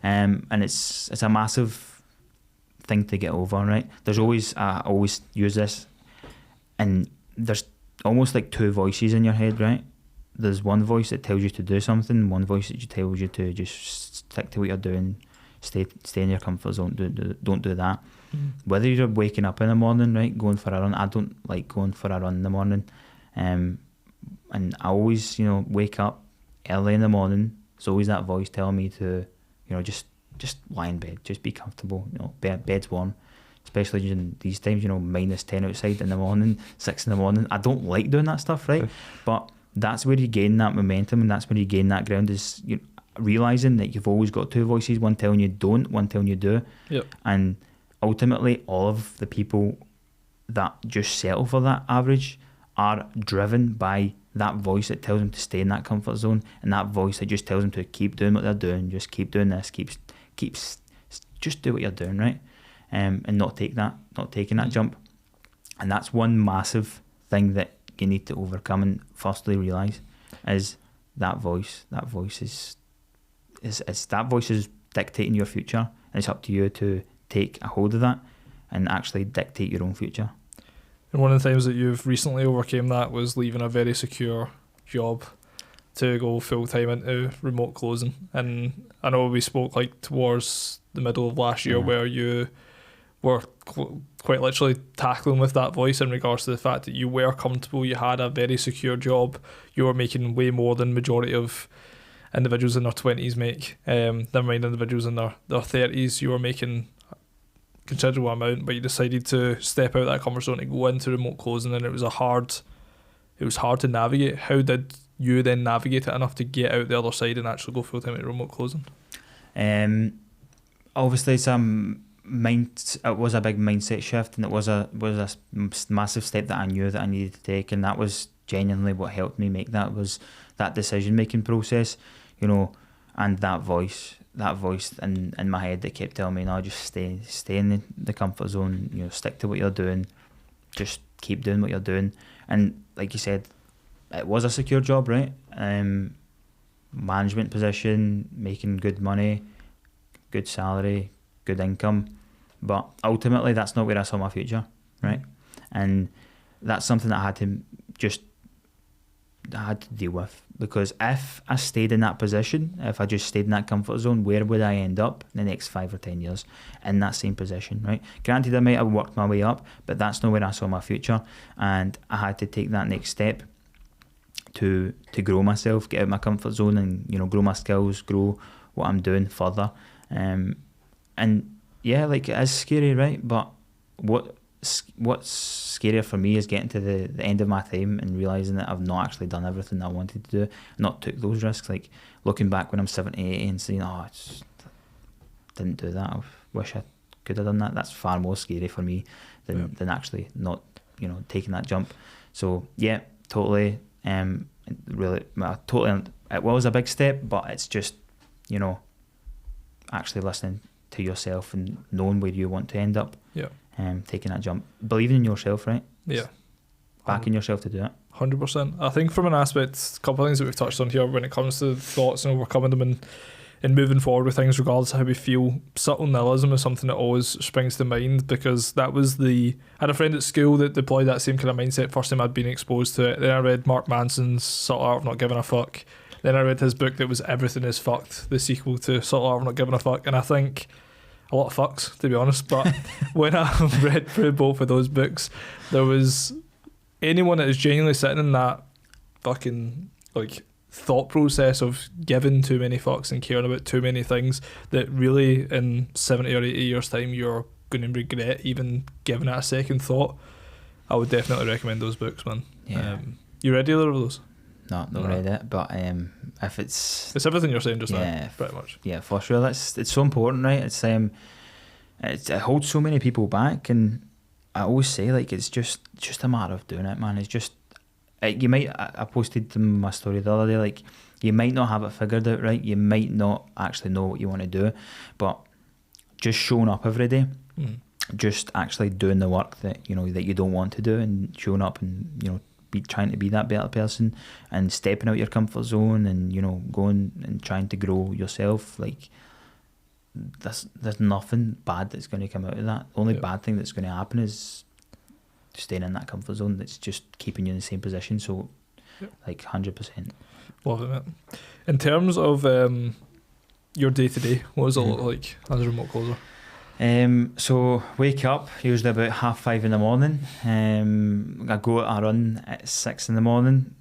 And it's a massive thing to get over, right? There's always, I always use this, and there's almost like two voices in your head, right? There's one voice that tells you to do something, one voice that tells you to just stick to what you're doing, stay in your comfort zone, don't do that. Whether you're waking up in the morning, right, going for a run. I don't like going for a run in the morning. And I always, you know, wake up early in the morning. There's always that voice telling me to, you know, just lie in bed, just be comfortable, you know, bed's warm, especially during these times, you know, -10 outside in the morning, 6 in the morning. I don't like doing that stuff, right? But that's where you gain that momentum, and that's where you gain that ground, is you realising that you've always got two voices, one telling you don't, one telling you do. And ultimately all of the people that just settle for that average are driven by that voice that tells them to stay in that comfort zone, and that voice that just tells them to keep doing what they're doing, just keep doing this, just do what you're doing, right? And not taking that jump. And that's one massive thing that you need to overcome and firstly realise is that voice. That voice is dictating your future, and it's up to you to take a hold of that and actually dictate your own future. And one of the things that you've recently overcame that was leaving a very secure job to go full-time into remote closing. And I know we spoke like towards the middle of last year where you were quite literally tackling with that voice in regards to the fact that you were comfortable, you had a very secure job, you were making way more than majority of individuals in their 20s make. Never mind individuals in their 30s, you were making considerable amount, but you decided to step out that comfort zone to go into remote closing, and it was hard to navigate. How did you then navigate it enough to get out the other side and actually go full time at remote closing? Obviously it was a big mindset shift, and it was a massive step that I knew that I needed to take, and that was genuinely what helped me make that, was that decision making process, you know, and that voice in my head that kept telling me, no, just stay in the comfort zone, you know, stick to what you're doing, just keep doing what you're doing. And like you said, it was a secure job, right? Management position, making good money, good salary, good income, but ultimately that's not where I saw my future, right? And that's something that I had to deal with, because if I stayed in that position, if I just stayed in that comfort zone, where would I end up in the next 5 or 10 years in that same position, right? Granted, I might have worked my way up, but that's not where I saw my future, and I had to take that next step to grow myself, get out of my comfort zone, and grow my skills, grow what I'm doing further. And yeah, like, it is scary, right? But what's scarier for me is getting to the end of my time and realising that I've not actually done everything I wanted to do, not took those risks. Like, looking back when I'm 70, 80 and saying, I just didn't do that, I wish I could have done that. That's far more scary for me than actually not, taking that jump. So yeah, totally. Really, totally. It was a big step, but it's just, actually listening to yourself and knowing where you want to end up. Yeah. Taking that jump, believing in yourself, right? Yeah. Backing yourself to do it. 100%. I think from an aspect, a couple of things that we've touched on here when it comes to thoughts and overcoming them and moving forward with things regardless of how we feel, subtle nihilism is something that always springs to mind, because that was I had a friend at school that deployed that same kind of mindset first time I'd been exposed to it. Then I read Mark Manson's Subtle Art of Not Giving a Fuck. Then I read his book that was Everything is Fucked, the sequel to Subtle Art of Not Giving a Fuck, and I think a lot of fucks, to be honest, but when I read through both of those books, there was anyone that is genuinely sitting in that fucking like thought process of giving too many fucks and caring about too many things, that really in 70 or 80 years time you're going to regret even giving it a second thought. I would definitely recommend those books, man. Yeah. You read either of those? Not read it, but if it's everything you're saying just now, pretty much. Yeah, for sure. It's so important, right? It holds so many people back, and I always say, like, it's just a matter of doing it, man. It's just you might. I posted in my story the other day, like, you might not have it figured out, right? You might not actually know what you want to do, but just showing up every day, just actually doing the work that that you don't want to do, and showing up and be trying to be that better person, and stepping out your comfort zone, and going and trying to grow yourself. Like, there's nothing bad that's going to come out of that. The only bad thing that's going to happen is staying in that comfort zone that's just keeping you in the same position. So like 100%. Love it, mate. In terms of your day to day, what does it look like as a remote closer? So wake up usually about 5:30 in the morning. I go out a run at 6 in the morning.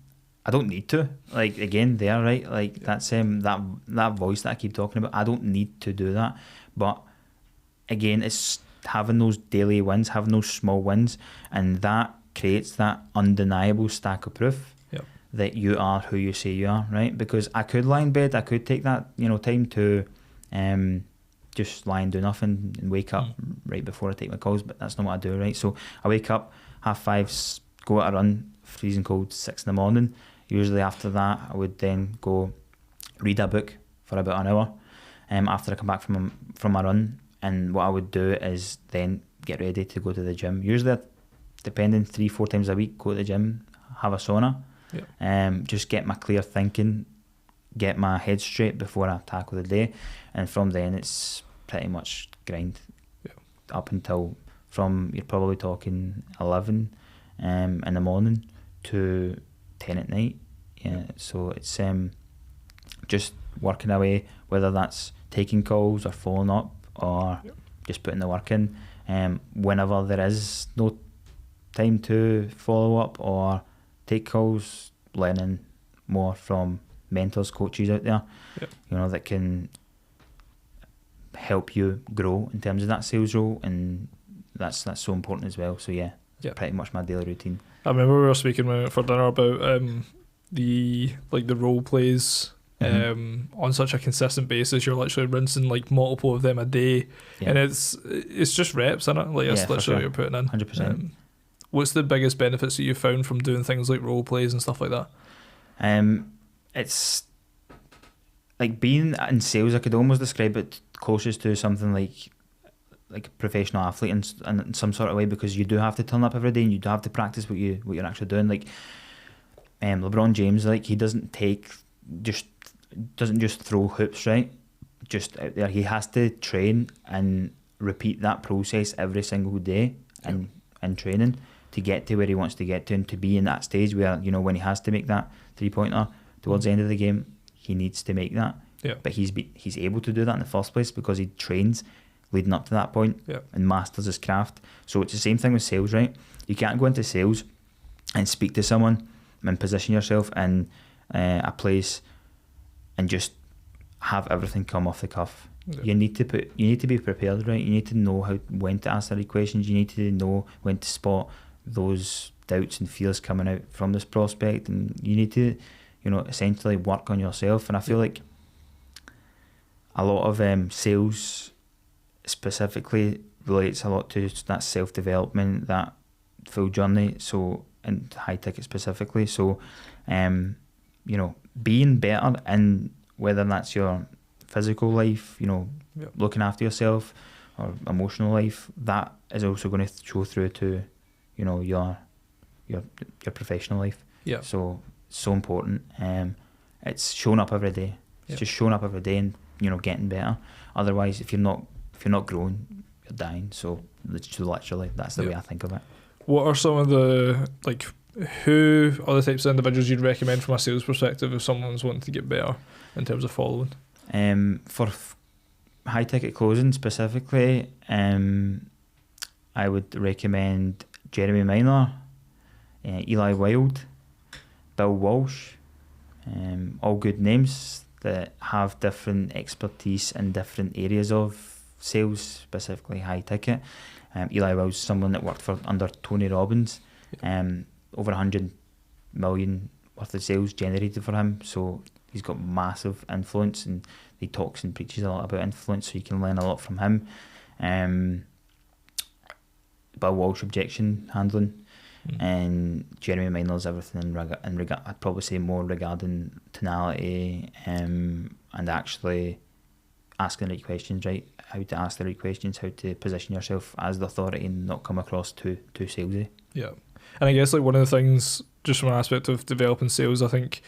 I don't need to. Like, again, there, right? Like, that's that voice that I keep talking about. I don't need to do that. But again, it's having those daily wins, having those small wins, and that creates that undeniable stack of proof that you are who you say you are, right? Because I could lie in bed, I could take that time to just lie and do nothing and wake up right before I take my calls, but that's not what I do, right? So I wake up 5:30, go out a run, freezing cold, 6 in the morning. Usually after that, I would then go read a book for about an hour after I come back from my run. And what I would do is then get ready to go to the gym. Usually, depending, 3-4 times a week, go to the gym, have a sauna, just get my clear thinking, get my head straight before I tackle the day. And from then, it's pretty much grind up until you're probably talking 11 in the morning to 10 at night. So it's just working away, whether that's taking calls or following up or just putting the work in. Whenever there is no time to follow up or take calls, learning more from mentors, coaches out there, that can help you grow in terms of that sales role, and that's so important as well. So pretty much my daily routine. I remember we were speaking for dinner about the role plays on such a consistent basis. You're literally rinsing like multiple of them a day, and it's just reps, isn't it? Like, it's literally what you're putting in. 100%. What's the biggest benefits that you found from doing things like role plays and stuff like that? It's like being in sales. I could almost describe it closest to something like a professional athlete in some sort of way, because you do have to turn up every day and you do have to practice what you're actually doing. Like LeBron James, like, he doesn't just throw hoops, right? Just out there, he has to train and repeat that process every single day in training to get to where he wants to get to, and to be in that stage where when he has to make that 3-pointer towards the end of the game, he needs to make that. But he's able to do that in the first place because he trains leading up to that point and masters his craft. So it's the same thing with sales, right? You can't go into sales and speak to someone and position yourself in a place and just have everything come off the cuff. Yeah. You need to be prepared, right? You need to know when to ask the right questions. You need to know when to spot those doubts and fears coming out from this prospect, and you need to, essentially work on yourself. And I feel like a lot of sales specifically relates a lot to that self-development, that full journey, so, and high ticket specifically. So being better in whether that's your physical life, looking after yourself, or emotional life, that is also going to show through to your professional life. Yeah. So important. It's showing up every day. It's just showing up every day and getting better. Otherwise, if you're not growing, you're dying. So literally, that's the way I think of it. What are some of the, who are the types of individuals you'd recommend from a sales perspective if someone's wanting to get better in terms of following? For high ticket closing specifically, I would recommend Jeremy Minor, Eli Wild, Bill Walsh, all good names that have different expertise in different areas of sales, specifically high ticket. Eli Wild's someone that worked under Tony Robbins, over 100 million worth of sales generated for him, so he's got massive influence, and he talks and preaches a lot about influence, so you can learn a lot from him. Bill Walsh, Objection Handling, and Jeremy Minor's everything in regard. I'd probably say more regarding tonality, and actually asking the right questions, right? How to ask the right questions, how to position yourself as the authority and not come across too salesy. Yeah. And I guess one of the things, just from an aspect of developing sales, I think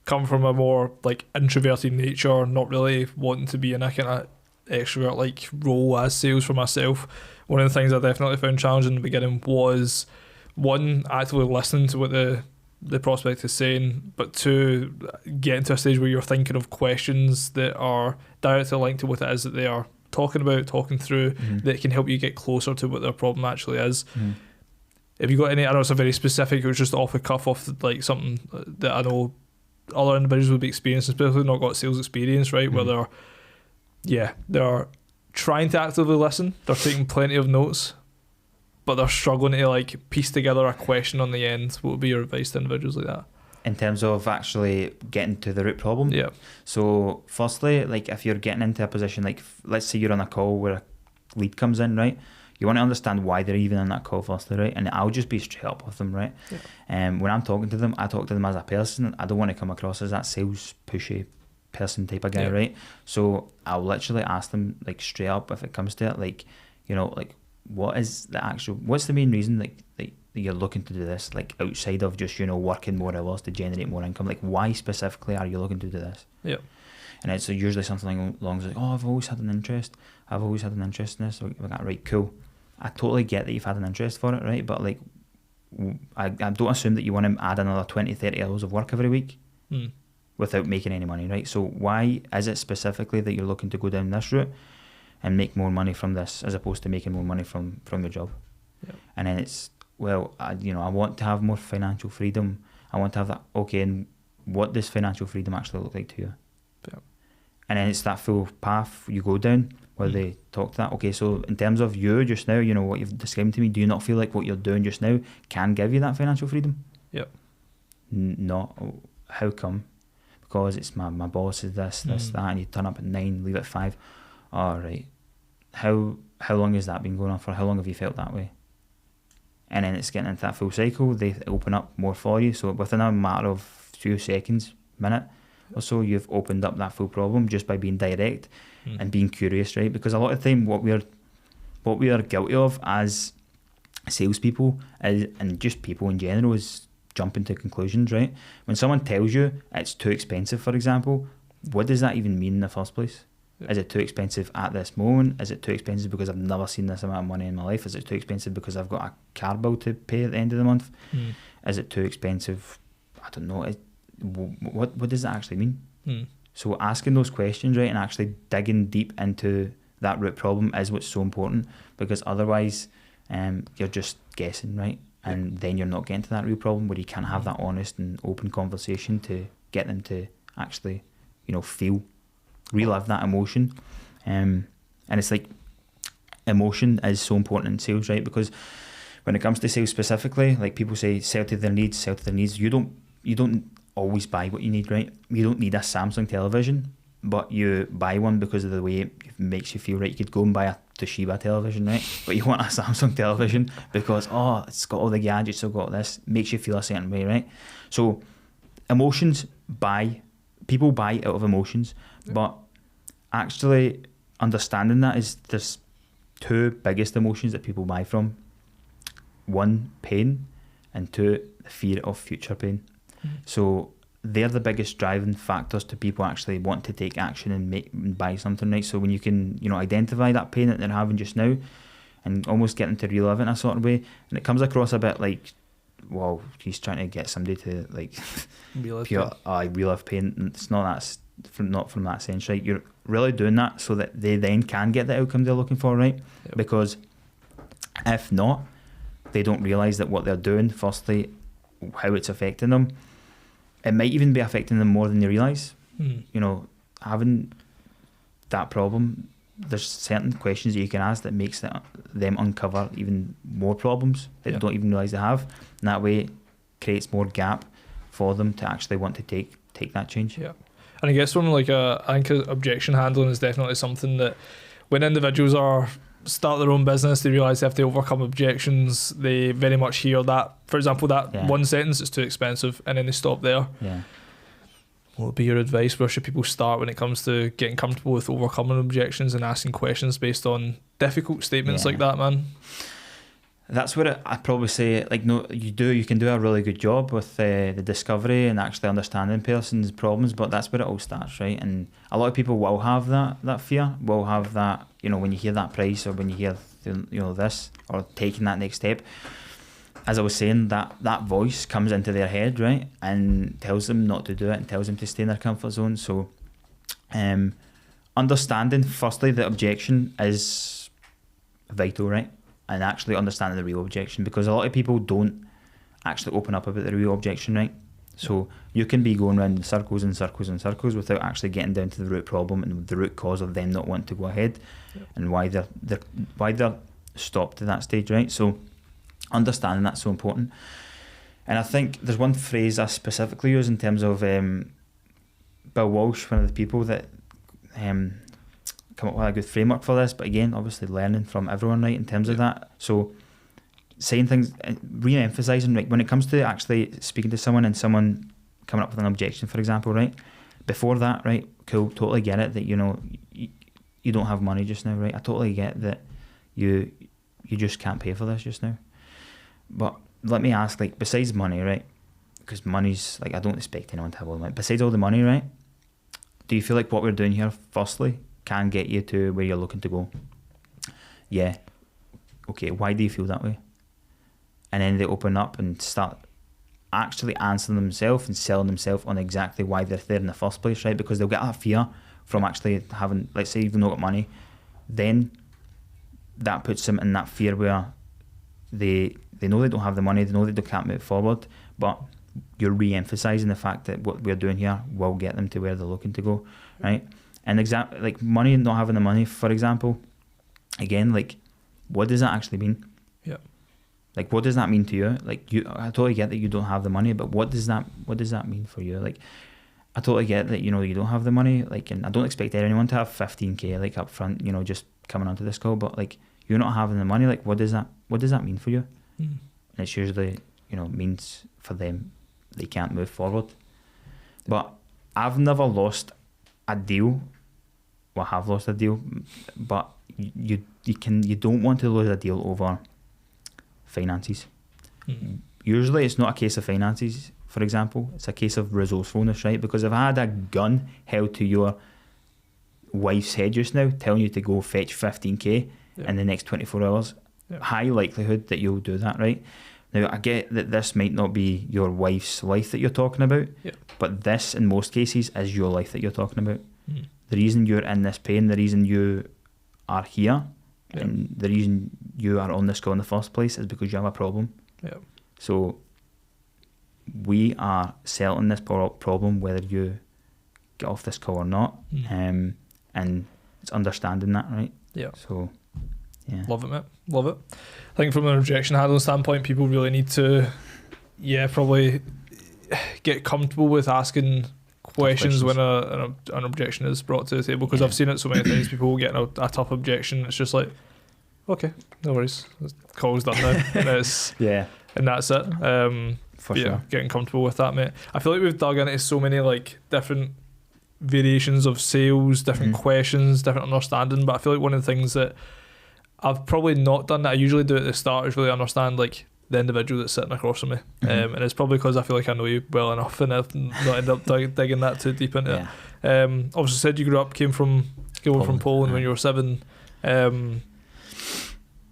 come from a more introverted nature, not really wanting to be in a kind of extrovert role as sales for myself. One of the things I definitely found challenging in the beginning was, one, actively listening to what the prospect is saying, but two, getting to a stage where you're thinking of questions that are directly linked to what it is that they are talking through, that can help you get closer to what their problem actually is. Have you got any? I know it's a very specific, it was just off the cuff, something that I know other individuals would be experiencing, especially not got sales experience, right? Where they're trying to actively listen, they're taking plenty of notes, but they're struggling to piece together a question on the end. What would be your advice to individuals like that? In terms of actually getting to the root problem? Yeah. So firstly, if you're getting into a position, let's say you're on a call where a lead comes in, right? You want to understand why they're even on that call firstly, right? And I'll just be straight up with them, right? Yeah. When I'm talking to them, I talk to them as a person. I don't want to come across as that sales pushy person type of guy, right? So I'll literally ask them straight up, if it comes to it, what's the main reason that you're looking to do this, outside of just working more hours to generate more income? Why specifically are you looking to do this? Yeah. And it's usually something along as I've always had an interest in this. Right, cool. I totally get that you've had an interest for it, right? But I don't assume that you want to add another 20-30 hours of work every week without making any money, right? So why is it specifically that you're looking to go down this route and make more money from this, as opposed to making more money from your job? Yeah. And then it's, I want to have more financial freedom. I want to have that. Okay, and what does financial freedom actually look like to you? Yeah. And then it's that full path you go down where they talk to that. Okay, so in terms of you just now, what you've described to me, do you not feel like what you're doing just now can give you that financial freedom? Yeah. No. How come? Because it's my boss is this, that, and you turn up at 9, leave at 5. All right. How long has that been going on for? How long have you felt that way? And then it's getting into that full cycle. They open up more for you. So within a matter of few seconds, minute or so, you've opened up that full problem just by being direct and being curious, right? Because a lot of the time, what we are guilty of as salespeople and just people in general is jumping to conclusions, right? When someone tells you it's too expensive, for example, what does that even mean in the first place? Yeah. Is it too expensive at this moment? Is it too expensive because I've never seen this amount of money in my life? Is it too expensive because I've got a car bill to pay at the end of the month? Is it too expensive? I don't know. What does that actually mean? So asking those questions, right, and actually digging deep into that root problem is what's so important, because otherwise you're just guessing, right? and then you're not getting to that real problem where you can't have that honest and open conversation to get them to actually, relive that emotion. And it's like, emotion is so important in sales, right? Because when it comes to sales specifically, like people say, sell to their needs. You don't always buy what you need, right? You don't need a Samsung television, but you buy one because of the way it makes you feel, right? You could go and buy a Toshiba television, right? But you want a Samsung television because, it's got all the gadgets, it's got this, makes you feel a certain way, right? So people buy out of emotions, but actually understanding that is there's two biggest emotions that people buy from. One, pain, and two, the fear of future pain. So they're the biggest driving factors to people actually want to take action and buy something, right? So when you can, identify that pain that they're having just now and almost get them to relive it in a sort of way, and it comes across a bit like, well, he's trying to get somebody to like relive pain. It's not from that sense, right? You're really doing that so that they then can get the outcome they're looking for, right? Yep. Because if not, they don't realise that what they're doing, firstly, how it's affecting them. It might even be affecting them more than they realise. Having that problem, there's certain questions that you can ask that makes them uncover even more problems that they don't even realise they have. And that way creates more gap for them to actually want to take that change. Yeah. And I guess from I think objection handling is definitely something that when individuals start their own business, they realise they have to overcome objections. They very much hear that, for example, one sentence is too expensive, and then they stop there. Yeah. What would be your advice? Where should people start when it comes to getting comfortable with overcoming objections and asking questions based on difficult statements like that, man? That's where I'd probably say, you can do a really good job with the discovery and actually understanding person's problems, but that's where it all starts, right? And a lot of people will have that fear, will have that, when you hear that price or when you hear, this or taking that next step. As I was saying, that voice comes into their head, right, and tells them not to do it and tells them to stay in their comfort zone. So, understanding, firstly, the objection is vital, right? And actually understanding the real objection, because a lot of people don't actually open up about the real objection, right? So you can be going around in circles and circles and circles without actually getting down to the root problem and the root cause of them not wanting to go ahead, and why they're stopped at that stage, right? So understanding that's so important. And I think there's one phrase I specifically use in terms of Bill Walsh, one of the people that come up with a good framework for this, but again, obviously learning from everyone, right, in terms of that. So saying things, re-emphasising, right, when it comes to actually speaking to someone and someone coming up with an objection, for example, right, before that, right, cool, totally get it that, you don't have money just now, right, I totally get that you just can't pay for this just now. But let me ask, besides money, right, because money's, I don't expect anyone to have all the money, besides all the money, right, do you feel like what we're doing here, firstly, can get you to where you're looking to go? Yeah. Okay, why do you feel that way? And then they open up and start actually answering themselves and selling themselves on exactly why they're there in the first place, right? Because they'll get that fear from actually having, let's say, you've not got money, then that puts them in that fear where they know they don't have the money, they know that they can't move forward, but you're re-emphasising the fact that what we're doing here will get them to where they're looking to go, right? And money, not having the money, for example, again, what does that actually mean? Yeah. What does that mean to you? I totally get that you don't have the money, but what does that mean for you? I totally get that, you don't have the money, and I don't expect anyone to have 15k, up front, just coming onto this call, but, you're not having the money, what does that mean for you? Mm. And it's usually, means for them, they can't move forward. But I've never lost a deal. Well, I have lost a deal, but you don't want to lose a deal over finances. Mm-hmm. Usually it's not a case of finances, for example, it's a case of resourcefulness, right? Because if I had a gun held to your wife's head just now, telling you to go fetch 15k in the next 24 hours, high likelihood that you'll do that, right? Now, I get that this might not be your wife's life that you're talking about, but this, in most cases, is your life that you're talking about. Mm. The reason you're in this pain, the reason you are here, and the reason you are on this call in the first place is because you have a problem. So we are settling this problem whether you get off this call or not. And it's understanding that, right? Yeah. So, yeah. Love it, mate. Love it. I think from an objection handling standpoint, people really need to, probably get comfortable with asking questions when an objection is brought to the table, because I've seen it so many times. People getting a tough objection, it's just like, okay, no worries, call's done now. And that's it. For sure. Getting comfortable with that, mate. I feel like we've dug into so many like different variations of sales, different questions, different understanding, but I feel like one of the things that I've probably not done that I usually do at the start is really understand like the individual that's sitting across from me. And it's probably because I feel like I know you well enough and I've not ended up digging that too deep into it. Obviously said you came from Poland when you were 7. Run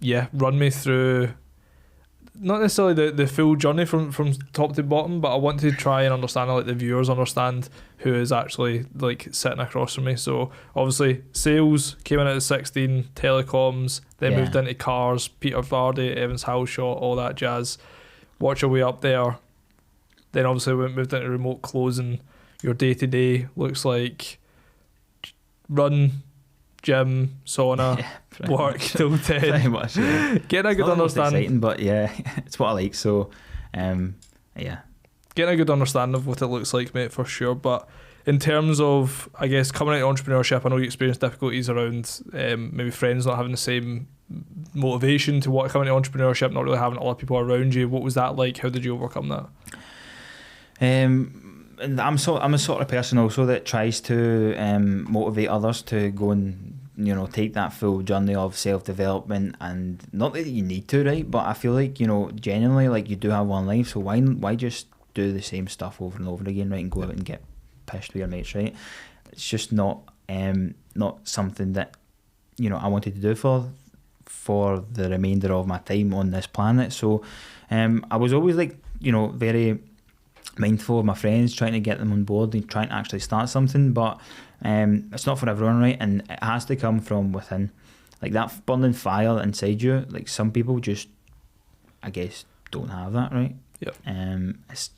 me through not necessarily the full journey from top to bottom, but I want to try and understand, like the viewers understand who is actually like sitting across from me. So obviously sales, came in at 16, telecoms, then moved into cars, Peter Vardy, Evans Halshaw, all that jazz. Watch your way up there. Then obviously we moved into remote closing. Your day to day looks like run, gym, sauna, work till 10. Pretty much, yeah. Getting a good understanding. Exciting, but yeah, it's what I like. So, getting a good understanding of what it looks like, mate, for sure. But in terms of, I guess, coming into entrepreneurship, I know you experienced difficulties around maybe friends not having the same motivation to want to come into entrepreneurship, not really having a lot of people around you. What was that like? How did you overcome that? And I'm a sort of person also that tries to motivate others to go and take that full journey of self-development, and not that you need to, right? But I feel like genuinely, like, you do have one life, so why just do the same stuff over and over again, right? And go out and get pissed with your mates, right? It's just not something that I wanted to do for the remainder of my time on this planet. So I was always like very mindful of my friends, trying to get them on board and trying to actually start something, but it's not for everyone, right? And it has to come from within, like that burning fire inside you. Like, some people just, I guess, don't have that, right? It's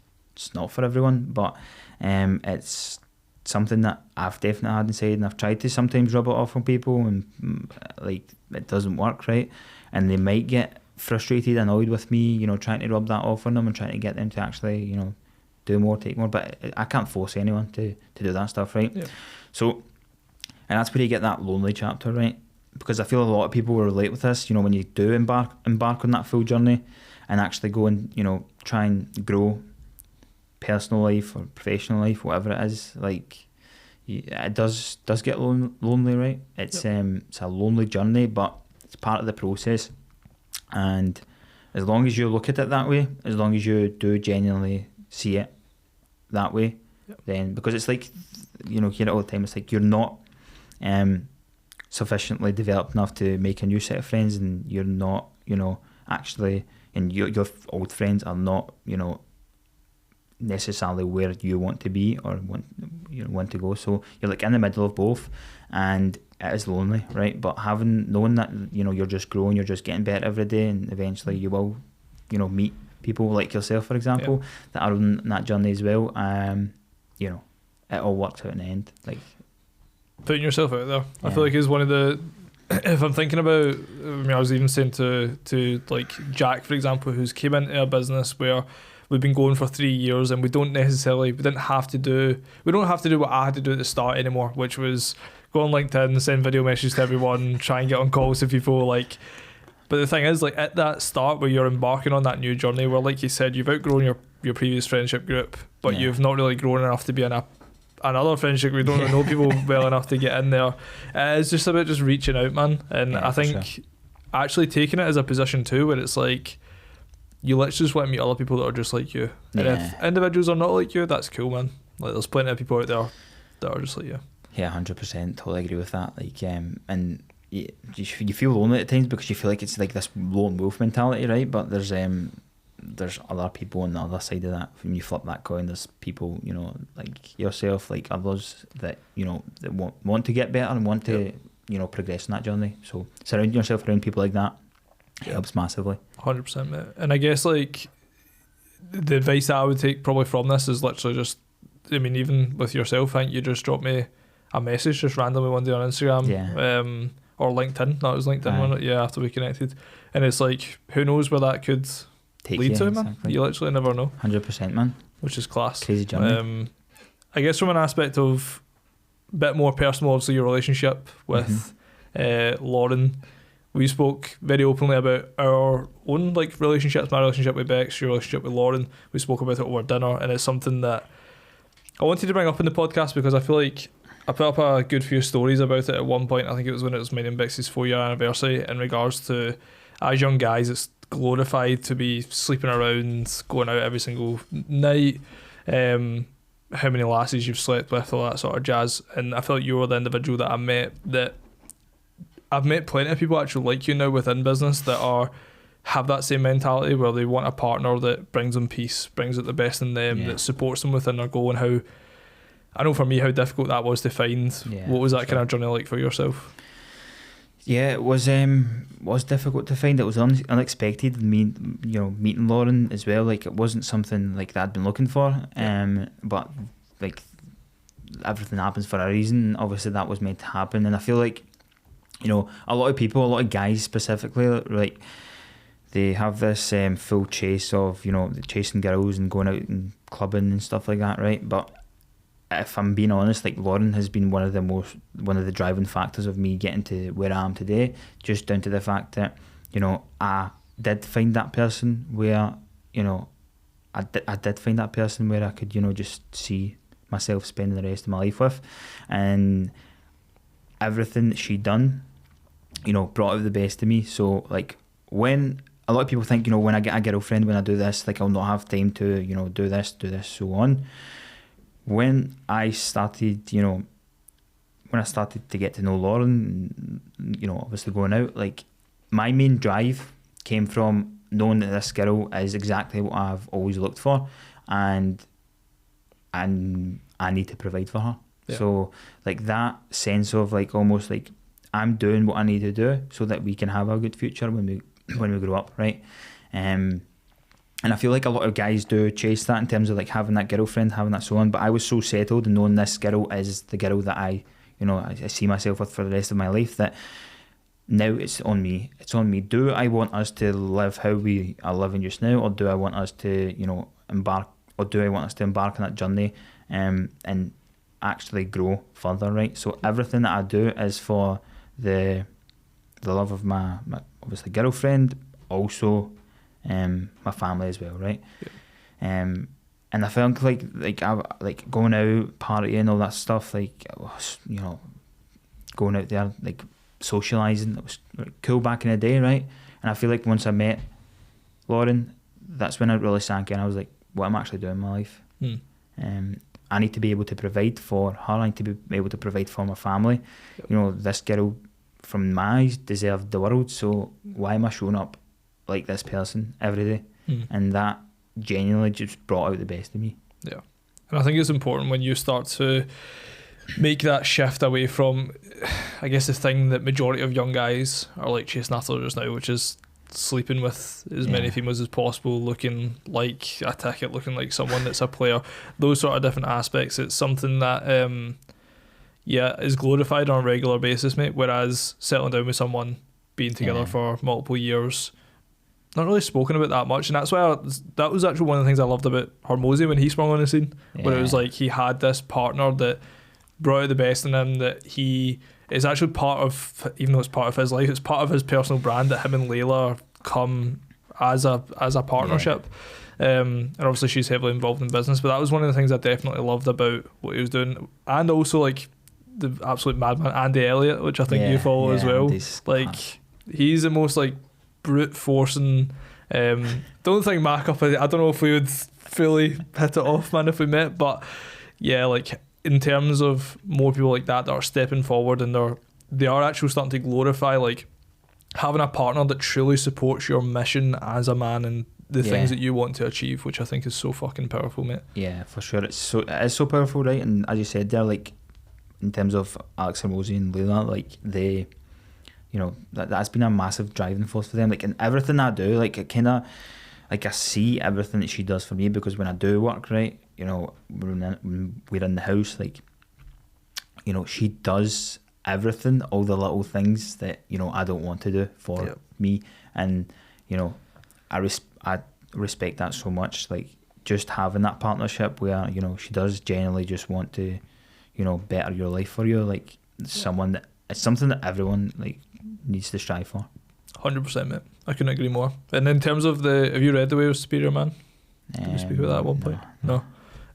not for everyone, but it's something that I've definitely had inside, and I've tried to sometimes rub it off on people, and like, it doesn't work, right? And they might get frustrated, annoyed with me, trying to rub that off on them and trying to get them to actually, do more, take more, but I can't force anyone to do that stuff, right? So, and that's where you get that lonely chapter, right? Because I feel a lot of people will relate with this, when you do embark on that full journey and actually go and, try and grow personal life or professional life, whatever it is, like, it does get lonely, right? It's a lonely journey, but it's part of the process. And as long as you look at it that way, as long as you do genuinely see it that way, then, because it's like, hear it all the time, it's like you're not sufficiently developed enough to make a new set of friends, and you're not, actually, and your old friends are not, necessarily where you want to be or want to go. So you're like in the middle of both, and it is lonely, right? But knowing that you're just growing, you're just getting better every day, and eventually you will meet people like yourself, for example, that are on that journey as well. It all works out in the end. Like, putting yourself out there, I feel like, is one of the, if I'm thinking about, I was even saying to like Jack, for example, who's came into a business where we've been going for 3 years, and we don't have to do what I had to do at the start anymore, which was go on LinkedIn, send video messages to everyone, try and get on calls to people, like. But the thing is, like, at that start where you're embarking on that new journey, where, like you said, you've outgrown your previous friendship group, but you've not really grown enough to be in another friendship group. You don't know people well enough to get in there. It's just about just reaching out, man. And I think actually taking it as a position too, where it's like, you literally just want to meet other people that are just like you. And if individuals are not like you, that's cool, man. Like, there's plenty of people out there that are just like you. Yeah, 100%. Totally agree with that. Like, and you feel lonely at times because you feel like it's like this lone wolf mentality, right? But there's other people on the other side of that. When you flip that coin, there's people, like yourself, like others that that want to get better and want to progress in that journey. So surrounding yourself around people like that helps massively. 100%, mate. And I guess, like, the advice that I would take probably from this is literally just, I mean, even with yourself, I think you just dropped me a message just randomly one day on Instagram, or LinkedIn. That was LinkedIn, wasn't it? Yeah, after we connected. And it's like, who knows where that could lead to, man? Exactly. You literally never know. 100%, man. Which is class. Crazy journey. I guess from an aspect of a bit more personal, obviously your relationship with Lauren, we spoke very openly about our own like relationships, my relationship with Bex, your relationship with Lauren. We spoke about it over dinner, and it's something that I wanted to bring up in the podcast because I feel like I put up a good few stories about it at one point. I think it was when it was mine and Bex's 4-year anniversary, in regards to, as young guys, it's glorified to be sleeping around, going out every single night, how many lasses you've slept with, all that sort of jazz. And I feel like you were the individual that I met, that I've met plenty of people actually like you now within business that have that same mentality where they want a partner that brings them peace, brings out the best in them, that supports them within their goal. And how, I know for me, how difficult that was to find. What was that kind of journey like for yourself? Yeah, it was difficult to find. It was unexpected. Meeting Lauren as well. Like, it wasn't something like that I'd been looking for. But like, everything happens for a reason. Obviously, that was meant to happen. And I feel like, a lot of people, a lot of guys specifically, like, they have this full chase of, chasing girls and going out and clubbing and stuff like that, right? But if I'm being honest, like, Lauren has been one of the driving factors of me getting to where I am today, just down to the fact that, I did find that person where, I did find that person where I could, just see myself spending the rest of my life with. And everything that she'd done, brought out the best of me. So, like, when a lot of people think, when I get a girlfriend, when I do this, like, I'll not have time to, do this, so on. When I started, to get to know Lauren, obviously going out, like, my main drive came from knowing that this girl is exactly what I've always looked for, and I need to provide for her. Yeah. So, like, that sense of, like, almost like I'm doing what I need to do so that we can have a good future when we grow up, right? And I feel like a lot of guys do chase that in terms of, like, having that girlfriend, having that so on. But I was so settled in knowing this girl is the girl that I see myself with for the rest of my life, that now it's on me. It's on me. Do I want us to live how we are living just now, or do I want us to, embark on that journey and actually grow further, right? So everything that I do is for the love of my obviously girlfriend, also my family as well, right? Yeah. And I felt like I like going out, partying, all that stuff, like, going out there, like, socialising, that was cool back in the day, right? And I feel like once I met Lauren, that's when it really sank in. I was like, what am I actually doing in my life? I need to be able to provide for her. I need to be able to provide for my family. Yep. This girl, from my eyes, deserved the world. So why am I showing up like this person every day? And that genuinely just brought out the best of me. Yeah. And I think it's important when you start to make that shift away from, I guess, the thing that majority of young guys are like chasing after just now, which is sleeping with as many females as possible, looking like a ticket, looking like someone that's a player, those sort of different aspects. It's something that is glorified on a regular basis, mate, whereas settling down with someone, being together for multiple years, not really spoken about that much. And that's why that was actually one of the things I loved about Hormozy when he sprung on the scene, where it was like he had this partner that brought out the best in him, that he is actually part of, even though it's part of his life, it's part of his personal brand, that him and Layla come as a partnership. And obviously she's heavily involved in business, but that was one of the things I definitely loved about what he was doing. And also, like, the absolute madman Andy Elliott, which I think you follow as well. Like, he's the most, like, brute forcing. Don't think Mark-up, I don't know if we would fully hit it off, man, if we met, but yeah, like, in terms of more people like that are stepping forward, and they are actually starting to glorify, like, having a partner that truly supports your mission as a man and the things that you want to achieve, which I think is so fucking powerful, mate. Yeah, for sure. It is so powerful, right? And as you said there, like, in terms of Alex Hormozy and Layla, like, they, that's been a massive driving force for them. Like, in everything I do, like, it kind of, like I see everything that she does for me, because when I do work, right, you know, when we're in the house, like, you know, she does everything, all the little things that, you know, I don't want to do for me. And, you know, I respect that so much. Like, just having that partnership where, you know, she does genuinely just want to, you know, better your life for you. Like, it's something that everyone, like, needs to strive for. 100%, mate. I couldn't agree more. And in terms of have you read The Way of Superior Man? Did we speak about that at one point? No.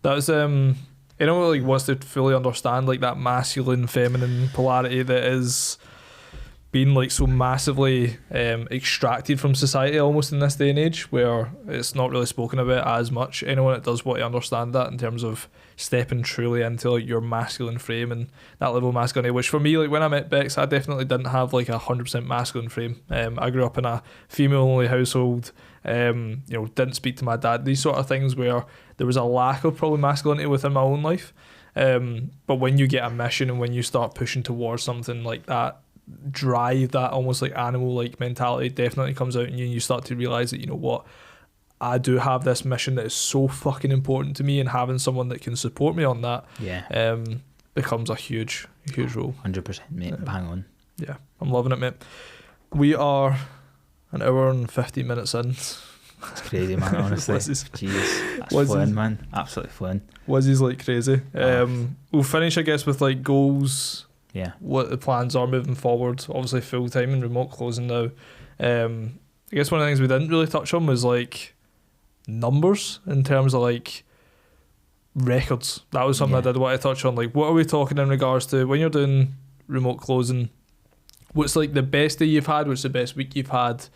That was anyone like wants to fully understand like that masculine feminine polarity that is being like so massively extracted from society almost in this day and age, where it's not really spoken about as much. Anyone that does want to understand that in terms of stepping truly into like your masculine frame and that level of masculinity, which for me, like when I met Bex, I definitely didn't have like 100% masculine frame. I grew up in a female only household. You know, didn't speak to my dad, these sort of things where there was a lack of probably masculinity within my own life. But when you get a mission and when you start pushing towards something like that drive, that almost like animal like mentality definitely comes out in you, and you start to realise that, you know what, I do have this mission that is so fucking important to me, and having someone that can support me on that becomes a huge role. 100%, mate. Bang on. Yeah, I'm loving it, mate. We are an hour and 15 minutes in. It's crazy, man, honestly. Jeez, that's fun, man. Absolutely fun. Wizzy's like crazy. We'll finish, I guess, with like goals. Yeah. What the plans are moving forward. Obviously full time and remote closing now. I guess one of the things we didn't really touch on was like numbers in terms of like records. That was something I did want to touch on. Like, what are we talking in regards to when you're doing remote closing? What's like the best day you've had? What's the best week you've had?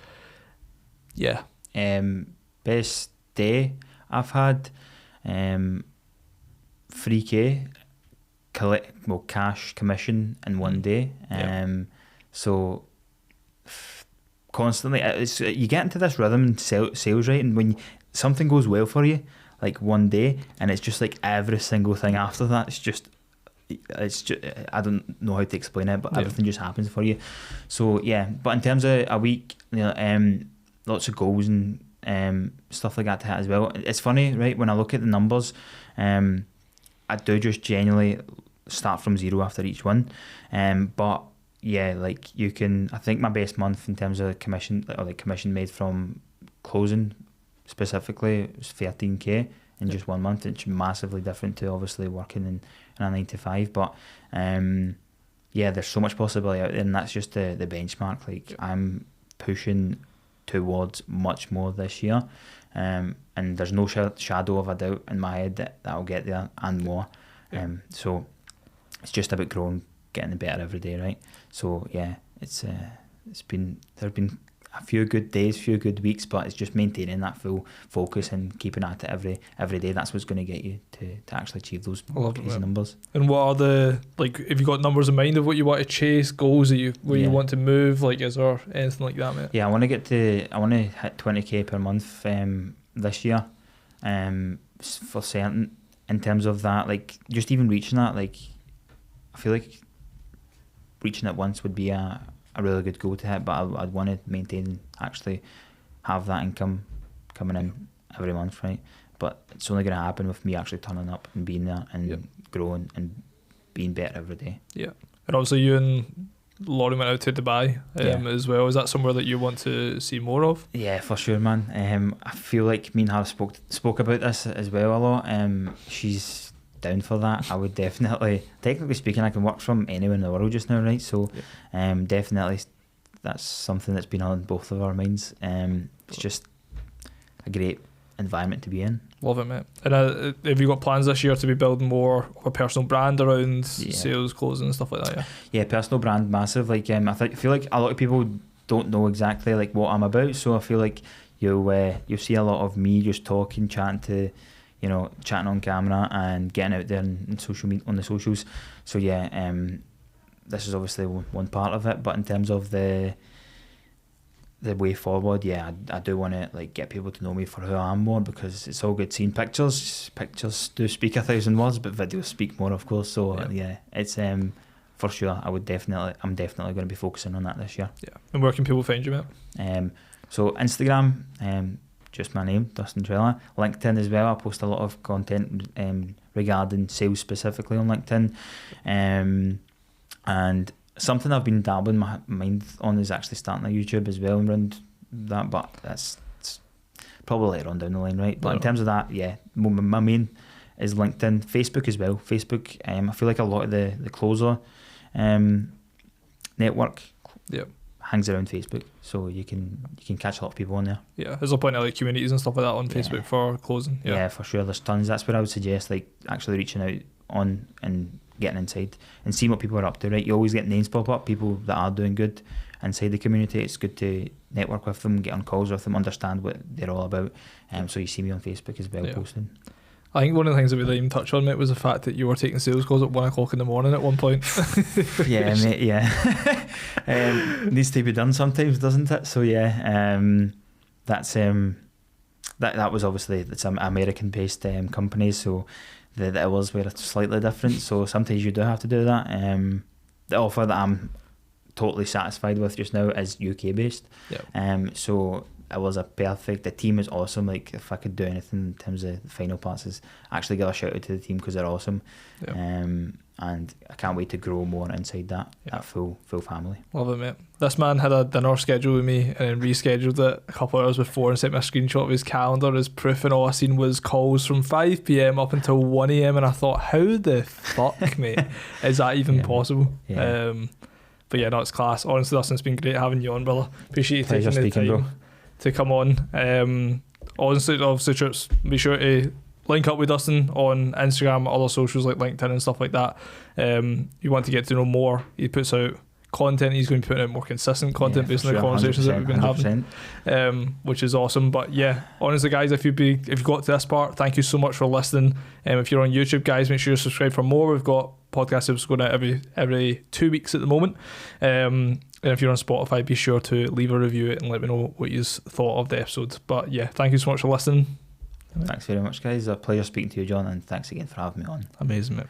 Yeah. Best day I've had, 3K cash commission in one day. So constantly, you get into this rhythm in sales, right? And when something goes well for you, like one day, and it's just like every single thing after that, it's just I don't know how to explain it, but everything just happens for you. So yeah, but in terms of a week, you know, lots of goals and stuff like that to hit as well. It's funny, right? When I look at the numbers, I do just genuinely start from zero after each one. But yeah, like you can. I think my best month in terms of commission, or like commission made from closing specifically, was 13K in just 1 month. It's massively different to obviously working in a 9 to 5. But yeah, there's so much possibility out there, and that's just the benchmark. Like I'm pushing towards much more this year, and there's no shadow of a doubt in my head that I'll get there and more. So it's just about growing, getting better every day, right? So yeah, there's been a few good days, few good weeks, but it's just maintaining that full focus and keeping at it every day. That's what's going to get you to actually achieve those numbers. And what are the, like, if you've got numbers in mind of what you want to chase, goals that you want to move, like, is there anything like that, mate? Yeah, I want to hit 20k per month this year, for certain. In terms of that, like, just even reaching that, like, I feel like reaching it once would be a really good goal to hit, but I'd want to maintain, actually have that income coming in every month, right? But it's only going to happen with me actually turning up and being there and growing and being better every day. Yeah. And obviously you and Laurie went out to Dubai as well. Is that somewhere that you want to see more of? Yeah, for sure, man. I feel like me and her spoke about this as well a lot. She's down for that. I would definitely, technically speaking, I can work from anywhere in the world just now, right? So definitely that's something that's been on both of our minds. It's just a great environment to be in. Love it, mate. And have you got plans this year to be building more of a personal brand around sales, closing and stuff like that? Yeah, personal brand, massive. Like I feel like a lot of people don't know exactly like what I'm about, so I feel like you'll see a lot of me just talking, chatting on camera and getting out there in social media, on the socials. So yeah, this is obviously one part of it, but in terms of the way forward, I do want to like get people to know me for who I am more, because it's all good seeing pictures do speak 1,000 words, but videos speak more, of course. So it's for sure I'm definitely going to be focusing on that this year. And where can people find you, mate? So Instagram, just my name, Dustin Trella. LinkedIn as well. I post a lot of content regarding sales specifically on LinkedIn. And something I've been dabbling my mind on is actually starting a YouTube as well around that, but it's probably later on down the line, right? But in terms of that, yeah, my main is LinkedIn, Facebook as well. Facebook, I feel like a lot of the closer network hangs around Facebook, so you can catch a lot of people on there. Yeah, there's a point of like communities and stuff like that on Facebook for closing. Yeah, for sure. There's tons. That's where I would suggest like actually reaching out on and getting inside and seeing what people are up to. Right, you always get names pop up, people that are doing good inside the community. It's good to network with them, get on calls with them, understand what they're all about. So you see me on Facebook as well posting. I think one of the things that we didn't even touch on, mate, was the fact that you were taking sales calls at 1 o'clock in the morning at one point. Yeah, mate, yeah. Needs to be done sometimes, doesn't it? So yeah, that's that was obviously, it's an American-based company, so the hours were slightly different. So sometimes you do have to do that. The offer that I'm totally satisfied with just now is UK-based. So it was the team is awesome. Like, if I could do anything in terms of the final parts, is actually give a shout out to the team because they're awesome. And I can't wait to grow more inside that full family. Love it, mate. This man had a dinner scheduled with me and then rescheduled it a couple of hours before and sent me a screenshot of his calendar as proof, and all I seen was calls from 5 PM up until 1 AM, and I thought, how the fuck, mate, is that even possible? But yeah, no, it's class. Honestly, Dustin, it's been great having you on, brother. Appreciate you taking the time to come on. Honestly, obviously, trips, be sure to link up with Dustin on Instagram, other socials like LinkedIn and stuff like that. You want to get to know more, he puts out content. He's going to be putting out more consistent content based on the conversations that we've been having, which is awesome. But yeah, honestly, guys, if you got to this part, thank you so much for listening. If you're on YouTube, guys, make sure you subscribe for more. We've got podcast episodes going out every 2 weeks at the moment. And if you're on Spotify, be sure to leave a review and let me know what you thought of the episode. But yeah, thank you so much for listening. Thanks very much, guys. A pleasure speaking to you, John, and thanks again for having me on. Amazing, mate.